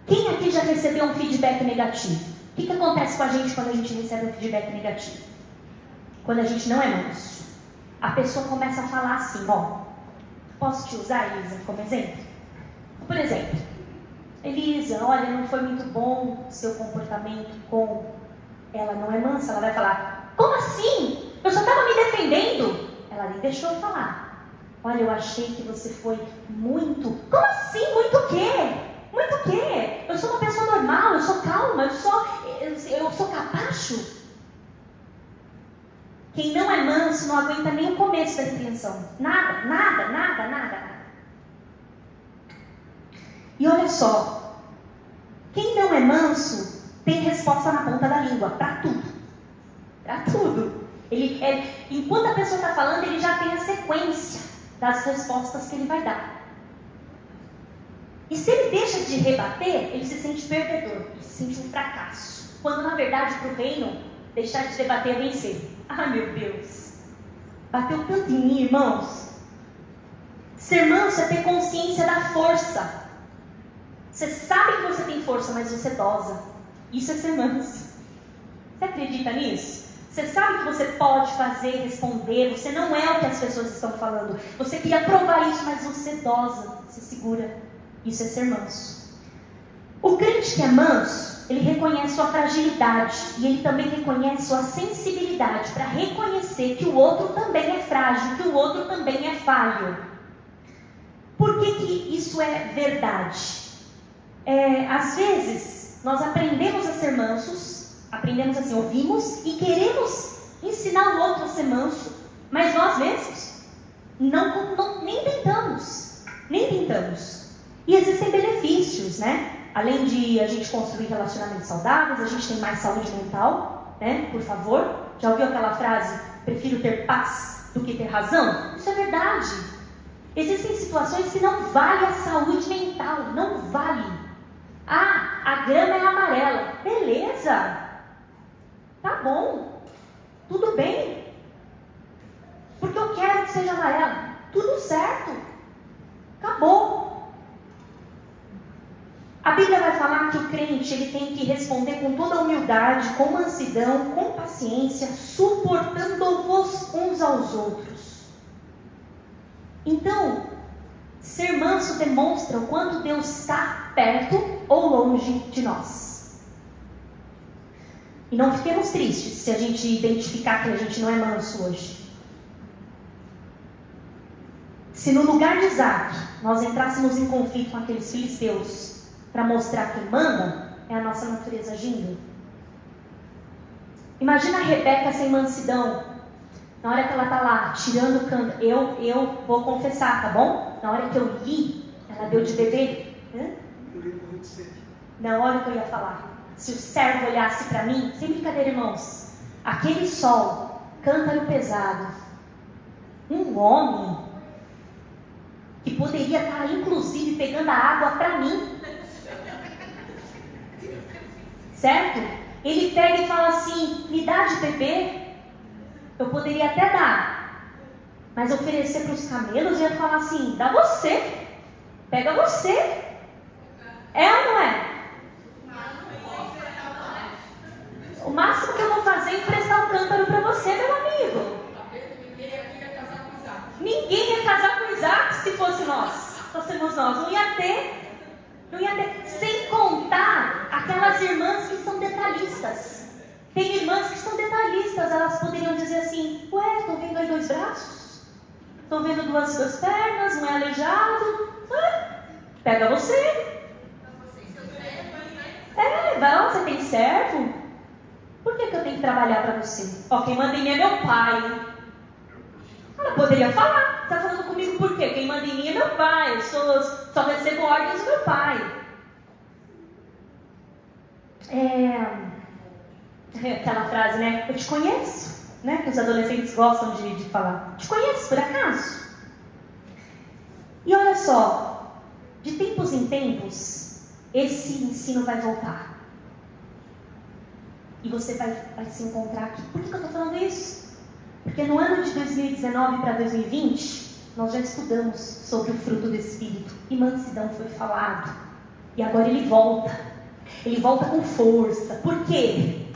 Quem aqui já recebeu um feedback negativo? O que acontece com a gente quando a gente recebe um feedback negativo? Quando a gente não é manso, a pessoa começa a falar assim: posso te usar, Elisa, como exemplo? Por exemplo, Elisa, olha, não foi muito bom o seu comportamento com... Ela não é mansa, ela vai falar: como assim? Eu só estava me defendendo. Ela nem deixou eu falar. Olha, eu achei que você foi muito... Como assim? Muito o quê? Muito o quê? Eu sou uma pessoa normal, eu sou calma, eu sou capacho. Quem não é manso não aguenta nem o começo da repreensão. Nada. E olha só, quem não é manso tem resposta na ponta da língua, para tudo. Para tudo. Enquanto a pessoa está falando, ele já tem a sequência das respostas que ele vai dar. E se ele deixa de rebater, ele se sente perdedor, ele se sente um fracasso. Quando na verdade para o reino, deixar de debater é vencer. Ai meu Deus, bateu tanto em mim, irmãos. Ser manso é ter consciência da força. Você sabe que você tem força, mas você dosa. Isso é ser manso. Você acredita nisso? Você sabe que você pode fazer, responder. Você não é o que as pessoas estão falando. Você queria provar isso, mas você dosa, você segura. Isso é ser manso. O crente que é manso, ele reconhece sua fragilidade e ele também reconhece sua sensibilidade para reconhecer que o outro também é frágil, que o outro também é falho. Por que isso é verdade? Às vezes, nós aprendemos a ser mansos, aprendemos assim, ouvimos e queremos ensinar o outro a ser manso, mas nós mesmos nem tentamos. E existem benefícios, né? Além de a gente construir relacionamentos saudáveis, a gente tem mais saúde mental, né? Por favor. Já ouviu aquela frase: prefiro ter paz do que ter razão? Isso é verdade. Existem situações que não vale a saúde mental, não vale. A grama é amarela. Beleza. Tá bom. Tudo bem. Porque eu quero que seja amarela. Tudo certo. Acabou. A Bíblia vai falar que o crente ele tem que responder com toda humildade, com mansidão, com paciência, suportando-vos uns aos outros. Então, Ser manso demonstra o quanto Deus está perto ou longe de nós. E não fiquemos tristes se a gente identificar que a gente não é manso hoje. Se no lugar de Isaac nós entrássemos em conflito com aqueles filisteus para mostrar quem manda, é a nossa natureza agindo. Imagina a Rebeca sem mansidão. Na hora que ela está lá, tirando o canto, eu vou confessar, tá bom? Na hora que eu li, ela deu de beber. Na hora que eu ia falar, se o servo olhasse para mim, sem brincadeira, irmãos, aquele sol, cântaro pesado, um homem que poderia estar, inclusive, pegando a água para mim, certo? Ele pega e fala assim, me dá de beber. Eu poderia até dar, mas oferecer para os camelos, eu ia falar assim, dá você, pega você. É ou não é? O máximo que eu vou fazer é emprestar um cântaro para você, meu amigo. Ninguém ia casar com Isaac se fosse nós. Fôssemos nós. Não ia ter. Sem contar aquelas irmãs que são detalhistas. Tem irmãs que são detalhistas. Elas poderiam dizer assim, ué, estou vendo aí 2 braços. Estou vendo duas pernas, um é aleijado. Pega você. Vai lá, você tem servo? Por que eu tenho que trabalhar para você? Ó, quem manda em mim é meu pai. Ela poderia falar. Você está falando comigo por quê? Quem manda em mim é meu pai. Eu só recebo ordens do meu pai. Aquela frase, né? Eu te conheço, né? Que os adolescentes gostam de falar. Te conheço, por acaso? E olha só, de tempos em tempos, esse ensino vai voltar. E você vai se encontrar aqui. Por que eu estou falando isso? Porque no ano de 2019 para 2020, nós já estudamos sobre o fruto do Espírito. E mansidão foi falado. E agora ele volta. Ele volta com força. Por quê?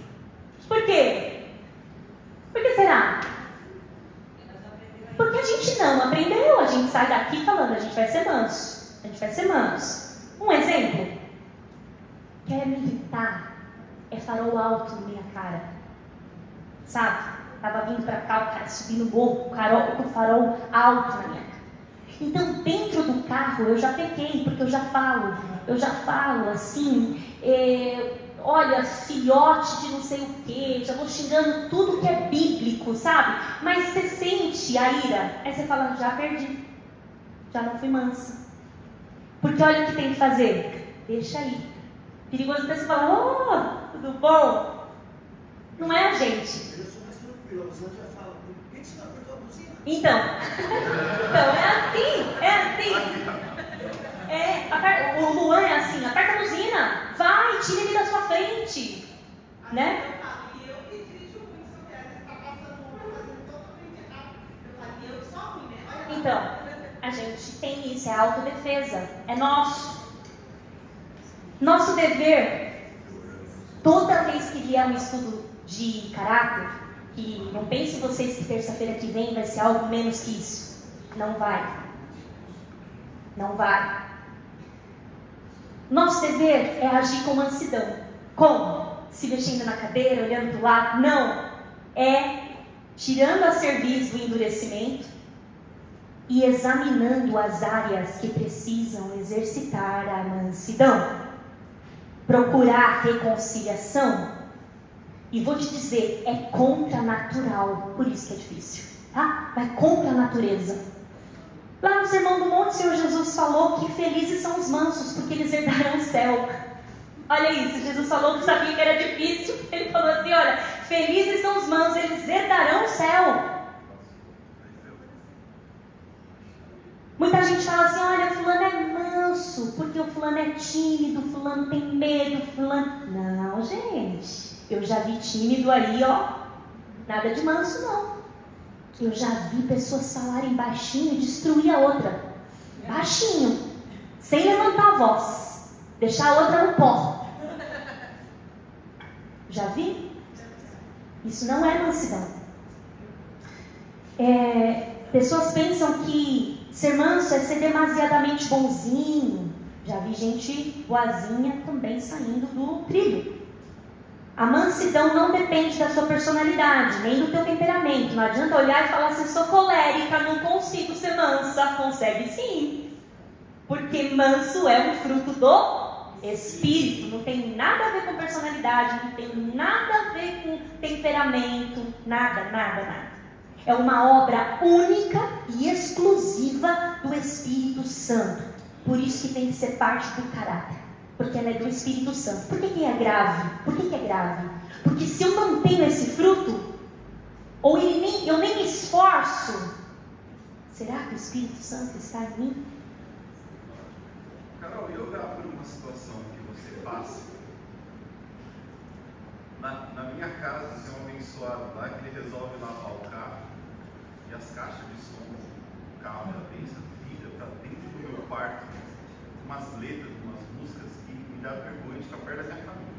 Por quê? Por que será? Porque a gente não aprendeu. A gente sai daqui falando, a gente vai ser manso. A gente vai ser manso. Um exemplo. Quer me irritar? É farol alto na minha cara. Sabe? Tava vindo pra cá, o cara subindo o morro, com o farol alto na minha cara. Então, dentro do carro, eu já pequei, porque eu já falo assim, olha, filhote de não sei o que, já vou xingando tudo que é bíblico, sabe? Mas você sente a ira, aí você fala, já perdi, já não fui mansa. Porque olha o que tem que fazer, deixa aí. Perigoso até você falar, oh, tudo bom? Não é a gente. Eu sou mais tranquilo, a Rosana já fala, por que você não apertou a buzina? Então, é assim. O Luan é assim, aperta a buzina, vai, tira ele da sua frente, né? E eu que dirijo muito sobre essa, você está passando uma fazendo totalmente errado. Eu falei, eu sou ruim, né? Então, a gente tem isso, é autodefesa, é nosso. Nosso dever, toda vez que vier um estudo de caráter, que não pense vocês que terça-feira que vem vai ser algo menos que isso. Não vai. Não vai. Nosso dever é agir com mansidão. Como? Se mexendo na cadeira, olhando para o lado? Não. É tirando a cerviz do endurecimento e examinando as áreas que precisam exercitar a mansidão. Procurar reconciliação. E vou te dizer, é contranatural, por isso que é difícil, tá? Vai contra a natureza. Lá no Sermão do Monte, o Senhor Jesus falou que felizes são os mansos, porque eles herdarão o céu. Olha isso, Jesus falou que sabia que era difícil. Ele falou assim, olha, felizes são os mansos, eles herdarão o céu. Muita gente fala assim, olha, fulano é manso, porque o fulano é tímido, fulano tem medo, fulano... Não, gente, eu já vi tímido aí, ó, nada de manso não. Eu já vi pessoas falarem baixinho e destruir a outra. Baixinho, sem levantar a voz, deixar a outra no pó. Já vi? Isso não é mansidão. Pessoas pensam que Ser manso é ser demasiadamente bonzinho. Já vi gente boazinha também saindo do trilho. A mansidão não depende da sua personalidade, nem do teu temperamento. Não adianta olhar e falar assim, sou colérica, não consigo ser mansa. Consegue sim. Porque manso é um fruto do Espírito. Não tem nada a ver com personalidade, não tem nada a ver com temperamento. Nada, nada, nada. É uma obra única e exclusiva do Espírito Santo. Por isso que tem que ser parte do caráter. Porque ela é do Espírito Santo. Por que é grave? Por que é grave? Porque se eu não tenho esse fruto, ou eu nem me esforço, será que o Espírito Santo está em mim? Carol, eu orar por uma situação que você passa. Na minha casa, tem um abençoado lá que ele resolve lavar o carro e as caixas de som do carro da bênção vira para dentro do meu quarto umas letras, umas músicas que me dá vergonha de ficar perto da minha família.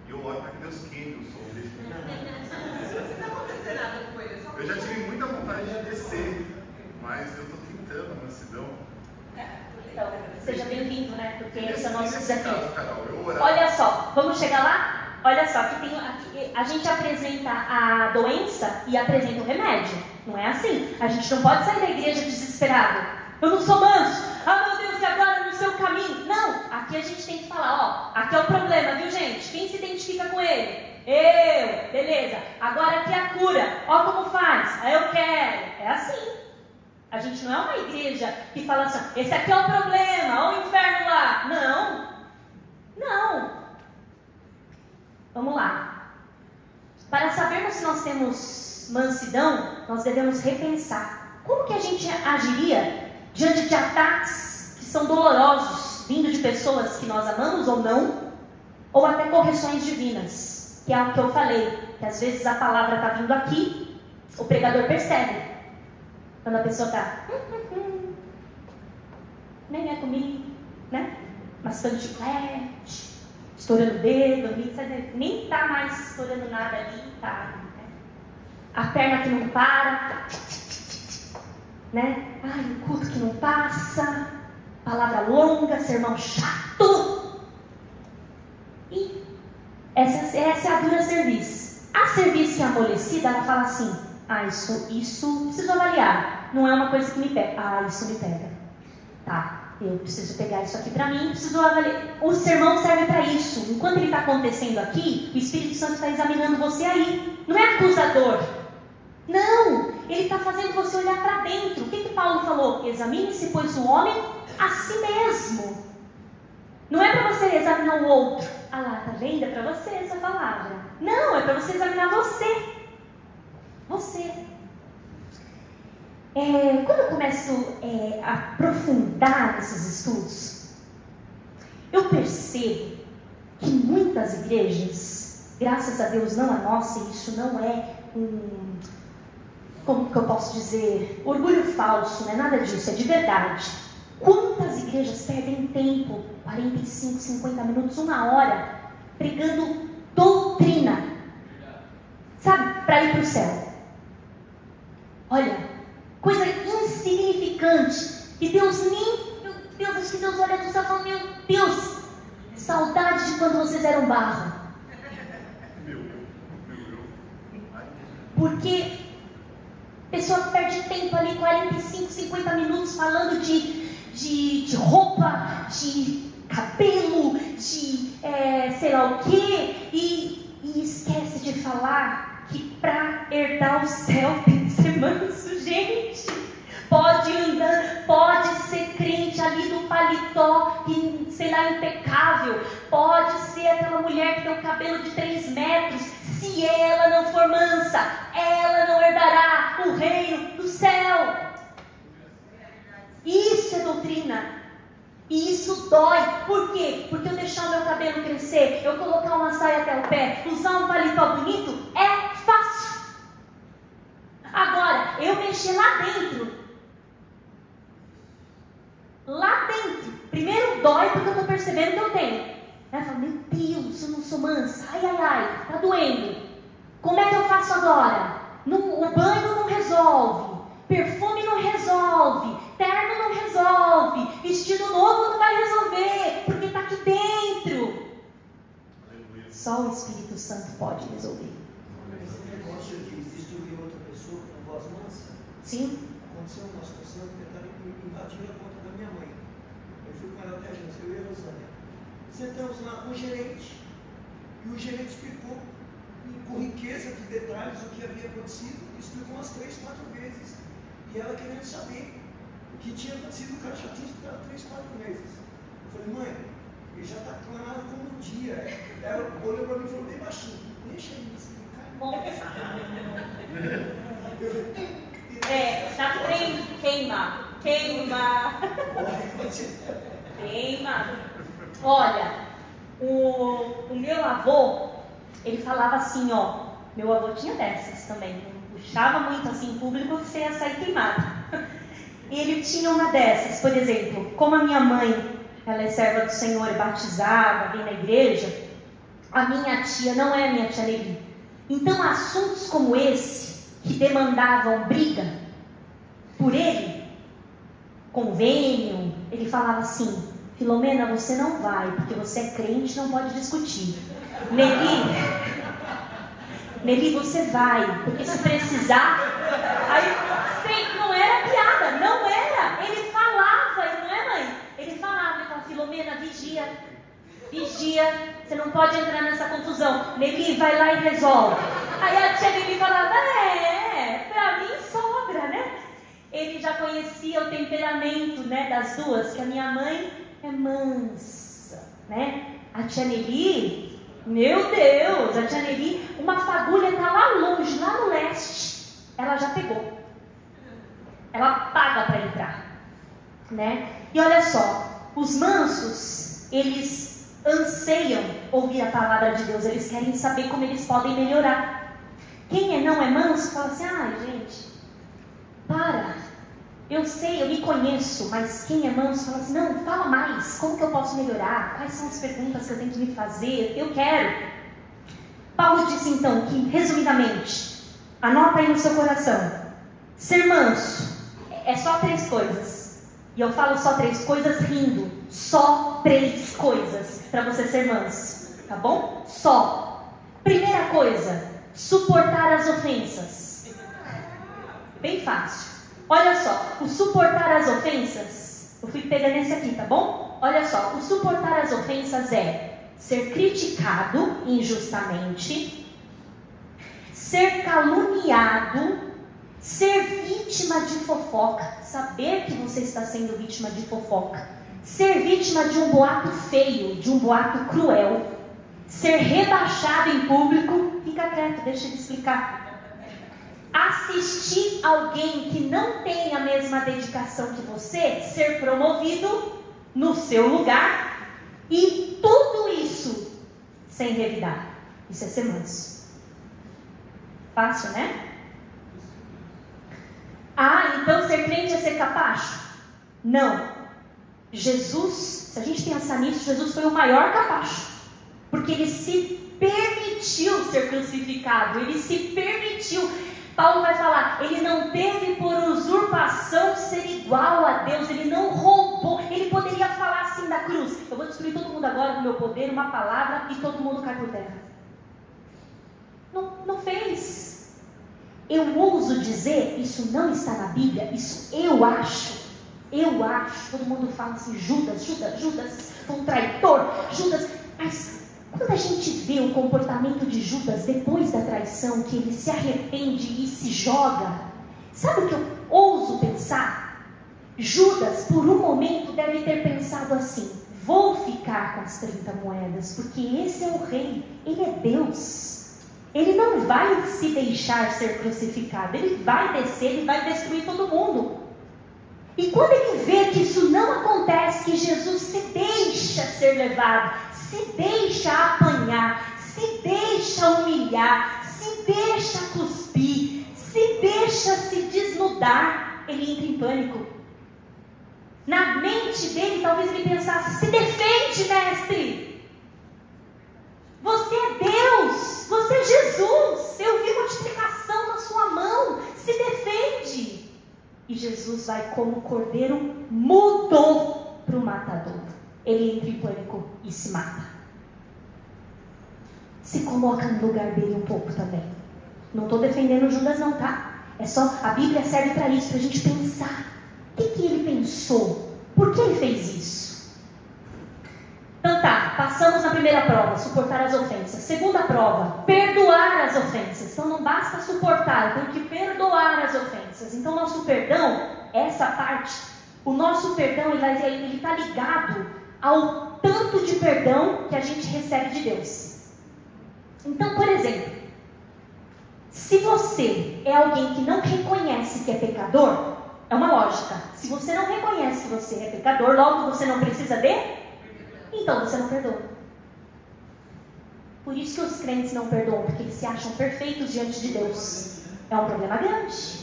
E eu oro para que Deus queime o som dele. Não precisa acontecer nada com ele. Eu já tive muita vontade de descer, mas eu estou tentando a mansidão. Então, seja bem-vindo, né? Porque esse é o nosso Nesse desafio. caso, Carol, eu orar. Olha só, vamos chegar lá? Olha só, aqui a gente apresenta a doença e apresenta o remédio. Não é assim. A gente não pode sair da igreja desesperado. Eu não sou manso. Ah, meu Deus, e agora no seu caminho? Não, aqui a gente tem que falar, ó, aqui é o problema, viu, gente? Quem se identifica com ele? Eu, beleza. Agora aqui é a cura. Ó como faz. Ah, eu quero. É assim. A gente não é uma igreja que fala assim, esse aqui é o problema, ó o inferno lá. Não. Não. Vamos lá. Para sabermos se nós temos mansidão, nós devemos repensar. Como que a gente agiria diante de ataques que são dolorosos, vindo de pessoas que nós amamos ou não, ou até correções divinas, que é algo que eu falei, que às vezes a palavra está vindo aqui, o pregador percebe, quando a pessoa está, nem é comigo, né? Mascando chiclete, estourando o dedo, nem está mais estourando nada ali, tá, né? A perna que não para, né? Ai, o culto que não passa, palavra longa, sermão chato. E essa é a dura serviço. A serviço que é amolecida, ela fala assim, ah, isso preciso avaliar, não é uma coisa que me pega. Ah, isso me pega. Tá, eu preciso pegar isso aqui para mim, preciso avaliar. O sermão serve para isso. Enquanto ele está acontecendo aqui, o Espírito Santo está examinando você aí. Não é acusador. Não, ele está fazendo você olhar para dentro. O que Paulo falou? Examine-se, pois, o homem a si mesmo. Não é para você examinar o outro. Ah lá, tá vendo? É para você essa palavra. Não, é para você examinar você. Você. Quando eu começo a aprofundar nesses estudos, eu percebo que muitas igrejas, graças a Deus não a nossa, e isso não é como que eu posso dizer, orgulho falso, não é nada disso, é de verdade. Quantas igrejas perdem tempo, 45, 50 minutos, 1 hora, pregando doutrina, sabe, para ir para o céu. Olha, coisa insignificante, que Deus nem, meu Deus, acho que Deus olha do céu e fala, meu Deus, saudade de quando vocês eram barro. Porque a pessoa perde tempo ali, 45, 50 minutos falando de roupa, de cabelo, de sei lá o que, e esquece de falar que para herdar o céu tem que ser manso, gente. Pode andar, pode ser crente ali do paletó, que sei lá, impecável. Pode ser aquela mulher que tem o cabelo de 3 metros. Se ela não for mansa, ela não herdará o reino do céu. Isso é doutrina. E isso dói. Por quê? Porque eu deixar o meu cabelo crescer, eu colocar uma saia até o pé, usar um paletó bonito, é fácil. Agora, eu mexer lá dentro. Lá dentro. Primeiro dói porque eu estou percebendo que eu tenho. Ela fala, meu Deus, eu não sou mansa. Ai, ai, ai, tá doendo. Como é que eu faço agora? O banho não resolve. Perfume não resolve. terno não resolve, vestido novo não vai resolver, porque está aqui dentro. Só o Espírito Santo pode resolver. Esse negócio de destruir outra pessoa com voz mansa. Sim. Aconteceu uma situação que tentaram invadir a conta da minha mãe. Eu fui com ela até a agência, eu e a Rosânia. Sentamos lá com o gerente. E o gerente explicou com riqueza de detalhes o que havia acontecido. Explicou umas 3, 4 vezes. E ela querendo saber o que tinha acontecido. O cara já tinha explicado 3, 4 vezes. Eu falei, mãe, ele já está claro como um dia. Ela olhou para mim e falou bem baixinho, deixa ele me explicar. Eu falei, tá queima. Queima. Olha, o meu avô, ele falava assim, ó. Meu avô tinha dessas também. Não puxava muito assim em público, você ia sair queimado. E ele tinha uma dessas, por exemplo, como a minha mãe, ela é serva do Senhor, é batizada, vem na igreja, a minha tia não é a minha tia Nelly. Então, assuntos como esse, que demandavam briga por ele, convênio, ele falava assim, Filomena, você não vai, porque você é crente, não pode discutir. Nelly, você vai, porque se precisar... Aí, sempre não era piada, não era. Ele falava, não é, mãe? Ele falava, Filomena, vigia, você não pode entrar nessa confusão. Nelly, vai lá e resolve. Aí a tia Nelly falava, pra mim sobra, né? Ele já conhecia o temperamento, né, das duas, que a minha mãe é mansa, né? A tia Nelly, meu Deus, a tia Nelly, uma fagulha está lá longe, lá no leste, ela já pegou. Ela paga para entrar, né? E olha só, os mansos, eles anseiam ouvir a palavra de Deus, eles querem saber como eles podem melhorar. Quem não é manso, fala assim, gente, para, eu sei, eu me conheço, mas quem é manso fala assim, não, fala mais, como que eu posso melhorar? Quais são as perguntas que eu tenho que me fazer? Eu quero. Paulo disse então que, resumidamente, anota aí no seu coração, ser manso é só 3 coisas. E eu falo só 3 coisas rindo. Só 3 coisas para você ser manso, tá bom? Só. Primeira coisa, suportar as ofensas. Bem fácil. Olha só, o suportar as ofensas, eu fui pegar nesse aqui, tá bom? Olha só, o suportar as ofensas é ser criticado injustamente, ser caluniado, ser vítima de fofoca, saber que você está sendo vítima de fofoca, ser vítima de um boato feio, de um boato cruel, ser rebaixado em público, fica quieto, deixa eu explicar. Assistir alguém que não tem a mesma dedicação que você, ser promovido no seu lugar, e tudo isso sem revidar. Isso é ser manso. Fácil, né? Então ser crente é ser capacho? Não. Jesus, se a gente pensar nisso, Jesus foi o maior capacho, porque ele se permitiu ser crucificado, ele se permitiu. Paulo vai falar, ele não teve por usurpação ser igual a Deus, ele não roubou, ele poderia falar assim da cruz, eu vou destruir todo mundo agora com o meu poder, uma palavra, e todo mundo cai por terra. Não fez. Eu ouso dizer, isso não está na Bíblia, isso eu acho, todo mundo fala assim, Judas foi um traidor, Judas, mas quando a gente vê o comportamento de Judas depois da traição, que ele se arrepende e se joga, sabe o que eu ouso pensar? Judas, por um momento, deve ter pensado assim, vou ficar com as 30 moedas, porque esse é o rei, ele é Deus. Ele não vai se deixar ser crucificado, ele vai descer, ele vai destruir todo mundo. E quando ele vê que isso não acontece, que Jesus se deixa ser levado, se deixa apanhar, se deixa humilhar, se deixa cuspir, se deixa se desnudar, ele entra em pânico. Na mente dele, talvez ele pensasse, se defende, mestre. Você é Deus, você é Jesus, eu vi multiplicação na sua mão, se defende. E Jesus Jesus vai como cordeiro mudo para o matador. Ele entra em pânico e se mata. Se coloca no lugar dele um pouco também. Não estou defendendo Judas não, tá? É só, a Bíblia serve para isso, para a gente pensar. O que ele pensou? Por que ele fez isso? Então tá, passamos na primeira prova, suportar as ofensas. Segunda prova, perdoar as ofensas. Então não basta suportar, eu tenho que perdoar as ofensas. Então nosso perdão, essa parte, o nosso perdão, ele está ligado ao tanto de perdão que a gente recebe de Deus. Então, por exemplo, se você é alguém que não reconhece que é pecador, é uma lógica. Se você não reconhece que você é pecador, logo você não precisa de, então você não perdoa. Por isso que os crentes não perdoam, porque eles se acham perfeitos diante de Deus. É um problema grande.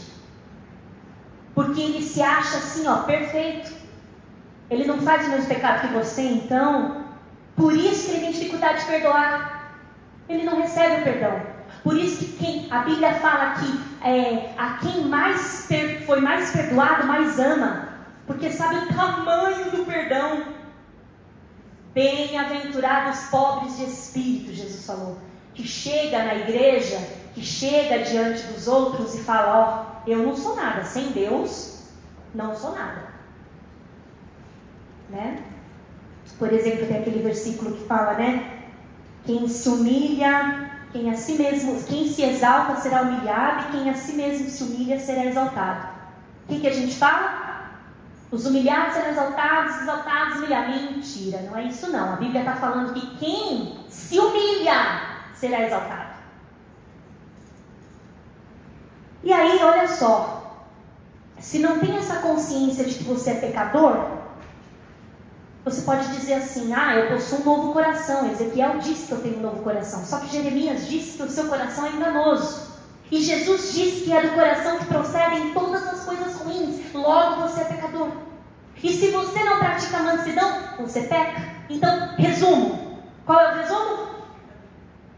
Porque ele se acha assim, ó, perfeito. Ele não faz o mesmo pecado que você, então, por isso que ele tem dificuldade de perdoar. Ele não recebe o perdão. Por isso que a Bíblia fala que a quem foi mais perdoado, mais ama. Porque sabe o tamanho do perdão. Bem-aventurados pobres de espírito, Jesus falou. Que chega na igreja, que chega diante dos outros e fala, ó, eu não sou nada, sem Deus, não sou nada. Né? Por exemplo, tem aquele versículo que fala, né? Quem se humilha, quem se exalta será humilhado, e quem a si mesmo se humilha será exaltado. O que a gente fala? Os humilhados serão exaltados, exaltados humilhados. Mentira, não é isso não. A Bíblia está falando que quem se humilha será exaltado. E aí, olha só, se não tem essa consciência de que você é pecador, você pode dizer assim, eu possuo um novo coração. Ezequiel disse que eu tenho um novo coração. Só que Jeremias disse que o seu coração é enganoso. E Jesus disse que é do coração que procedem todas as coisas ruins. Logo você é pecador. E se você não pratica a mansidão, você peca. Então, resumo. Qual é o resumo?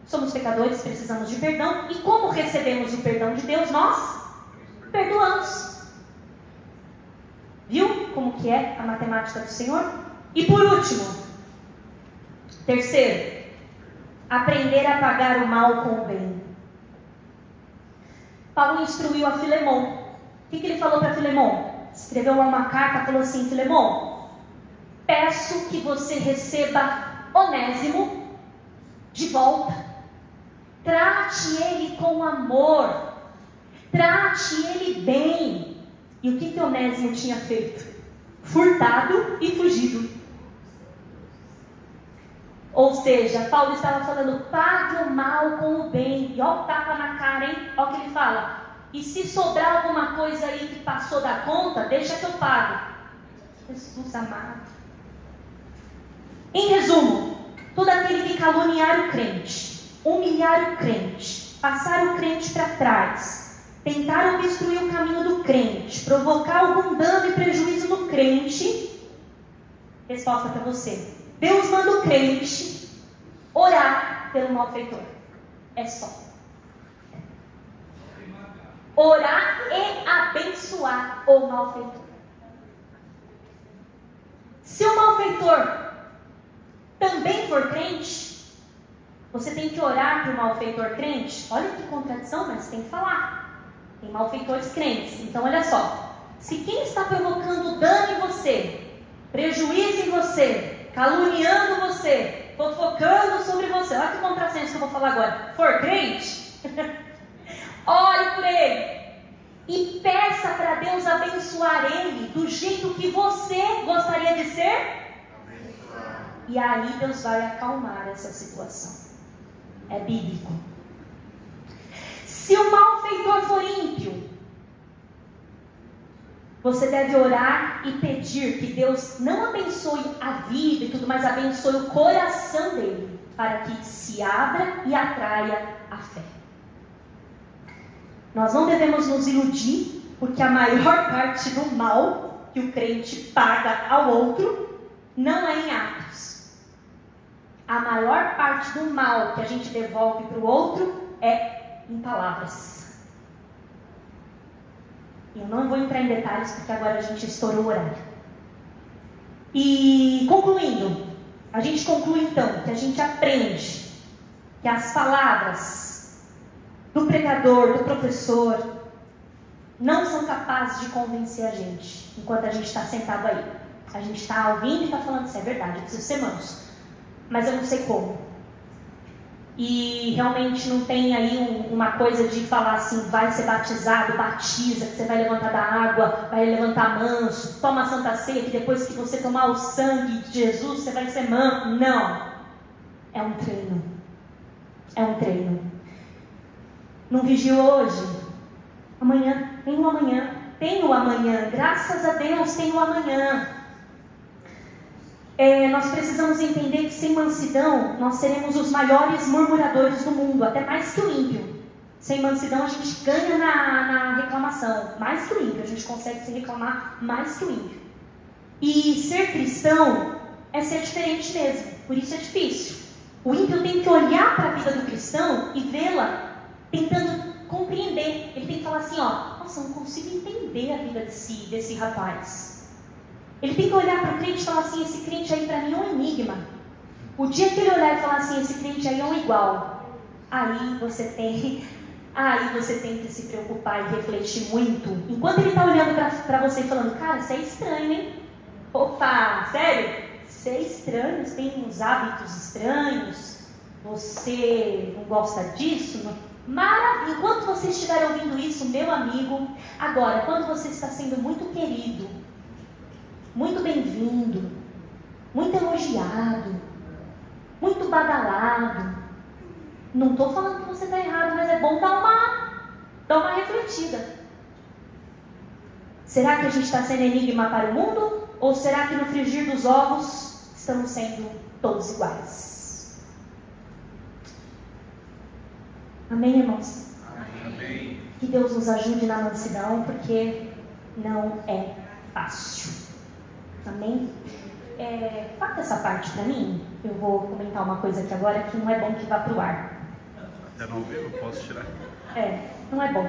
Somos pecadores, precisamos de perdão. E como recebemos o perdão de Deus? Nós perdoamos. Viu como que é a matemática do Senhor? E por último, terceiro, aprender a pagar o mal com o bem. Paulo instruiu a Filemon. O que ele falou para Filemon? Escreveu lá uma carta, falou assim, Filemon, peço que você receba Onésimo de volta. Trate ele com amor. Trate ele bem. E o que Onésimo tinha feito? Furtado e fugido. Ou seja, Paulo estava falando, pague o mal com o bem. E olha o tapa na cara, hein? Olha o que ele fala. E se sobrar alguma coisa aí que passou da conta, deixa que eu pago. Jesus amado. Em resumo, todo aquele que caluniar o crente, humilhar o crente, passar o crente para trás, tentar obstruir o caminho do crente, provocar algum dano e prejuízo no crente, resposta para você. Deus manda o crente orar pelo malfeitor. É só. Orar e abençoar o malfeitor. Se o malfeitor também for crente, você tem que orar para o malfeitor crente. Olha que contradição, mas tem que falar. Tem malfeitores crentes. Então olha só. Se quem está provocando dano em você, prejuízo em você, caluniando você, fofocando sobre você, olha que contrassenso que eu vou falar agora, for crente, ore por ele e peça para Deus abençoar ele do jeito que você gostaria de ser, e aí Deus vai acalmar essa situação. É bíblico. Se o malfeitor for ímpio, você deve orar e pedir que Deus não abençoe a vida e tudo, mas abençoe o coração dele, para que se abra e atraia a fé. Nós não devemos nos iludir, porque a maior parte do mal que o crente paga ao outro não é em atos. A maior parte do mal que a gente devolve para o outro é em palavras. Eu não vou entrar em detalhes porque agora a gente estourou o horário. E concluindo, a gente conclui então que a gente aprende que as palavras do pregador, do professor, não são capazes de convencer a gente enquanto a gente está sentado aí. A gente está ouvindo e está falando assim, é verdade, eu preciso ser manso, mas eu não sei como. E realmente não tem aí uma coisa de falar assim, vai ser batizado, batiza, que você vai levantar da água, vai levantar manso, toma a Santa Ceia, que depois que você tomar o sangue de Jesus, você vai ser manso. Não. É um treino. É um treino. Não vigiou hoje? Amanhã, tem o amanhã. Tem o amanhã. Graças a Deus tem o amanhã. Nós precisamos entender que sem mansidão nós seremos os maiores murmuradores do mundo, até mais que o ímpio. Sem mansidão a gente ganha na reclamação, mais que o ímpio, a gente consegue se reclamar mais que o ímpio. E ser cristão é ser diferente mesmo, por isso é difícil. O ímpio tem que olhar para a vida do cristão e vê-la tentando compreender. Ele tem que falar assim, ó, nossa, eu não consigo entender a vida desse rapaz. Ele tem que olhar para o crente e falar assim, esse crente aí para mim é um enigma. O dia que ele olhar e falar assim, esse crente aí é um igual, aí você tem que se preocupar e refletir muito. Enquanto ele está olhando para você e falando, cara, você é estranho, hein? Opa, sério? Você é estranho, você tem uns hábitos estranhos, você não gosta disso? Não? Maravilha! Enquanto você estiver ouvindo isso, meu amigo, agora, quando você está sendo muito querido, muito bem-vindo, muito elogiado, muito badalado. Não estou falando que você está errado, mas é bom dar uma refletida. Será que a gente está sendo enigma para o mundo? Ou será que no frigir dos ovos estamos sendo todos iguais? Amém, irmãos? Amém. Que Deus nos ajude na mansidão, porque não é fácil. Amém? Corta essa parte para mim. Eu vou comentar uma coisa aqui agora que não é bom que vá para o ar. Até não ver, eu posso tirar. Não é bom.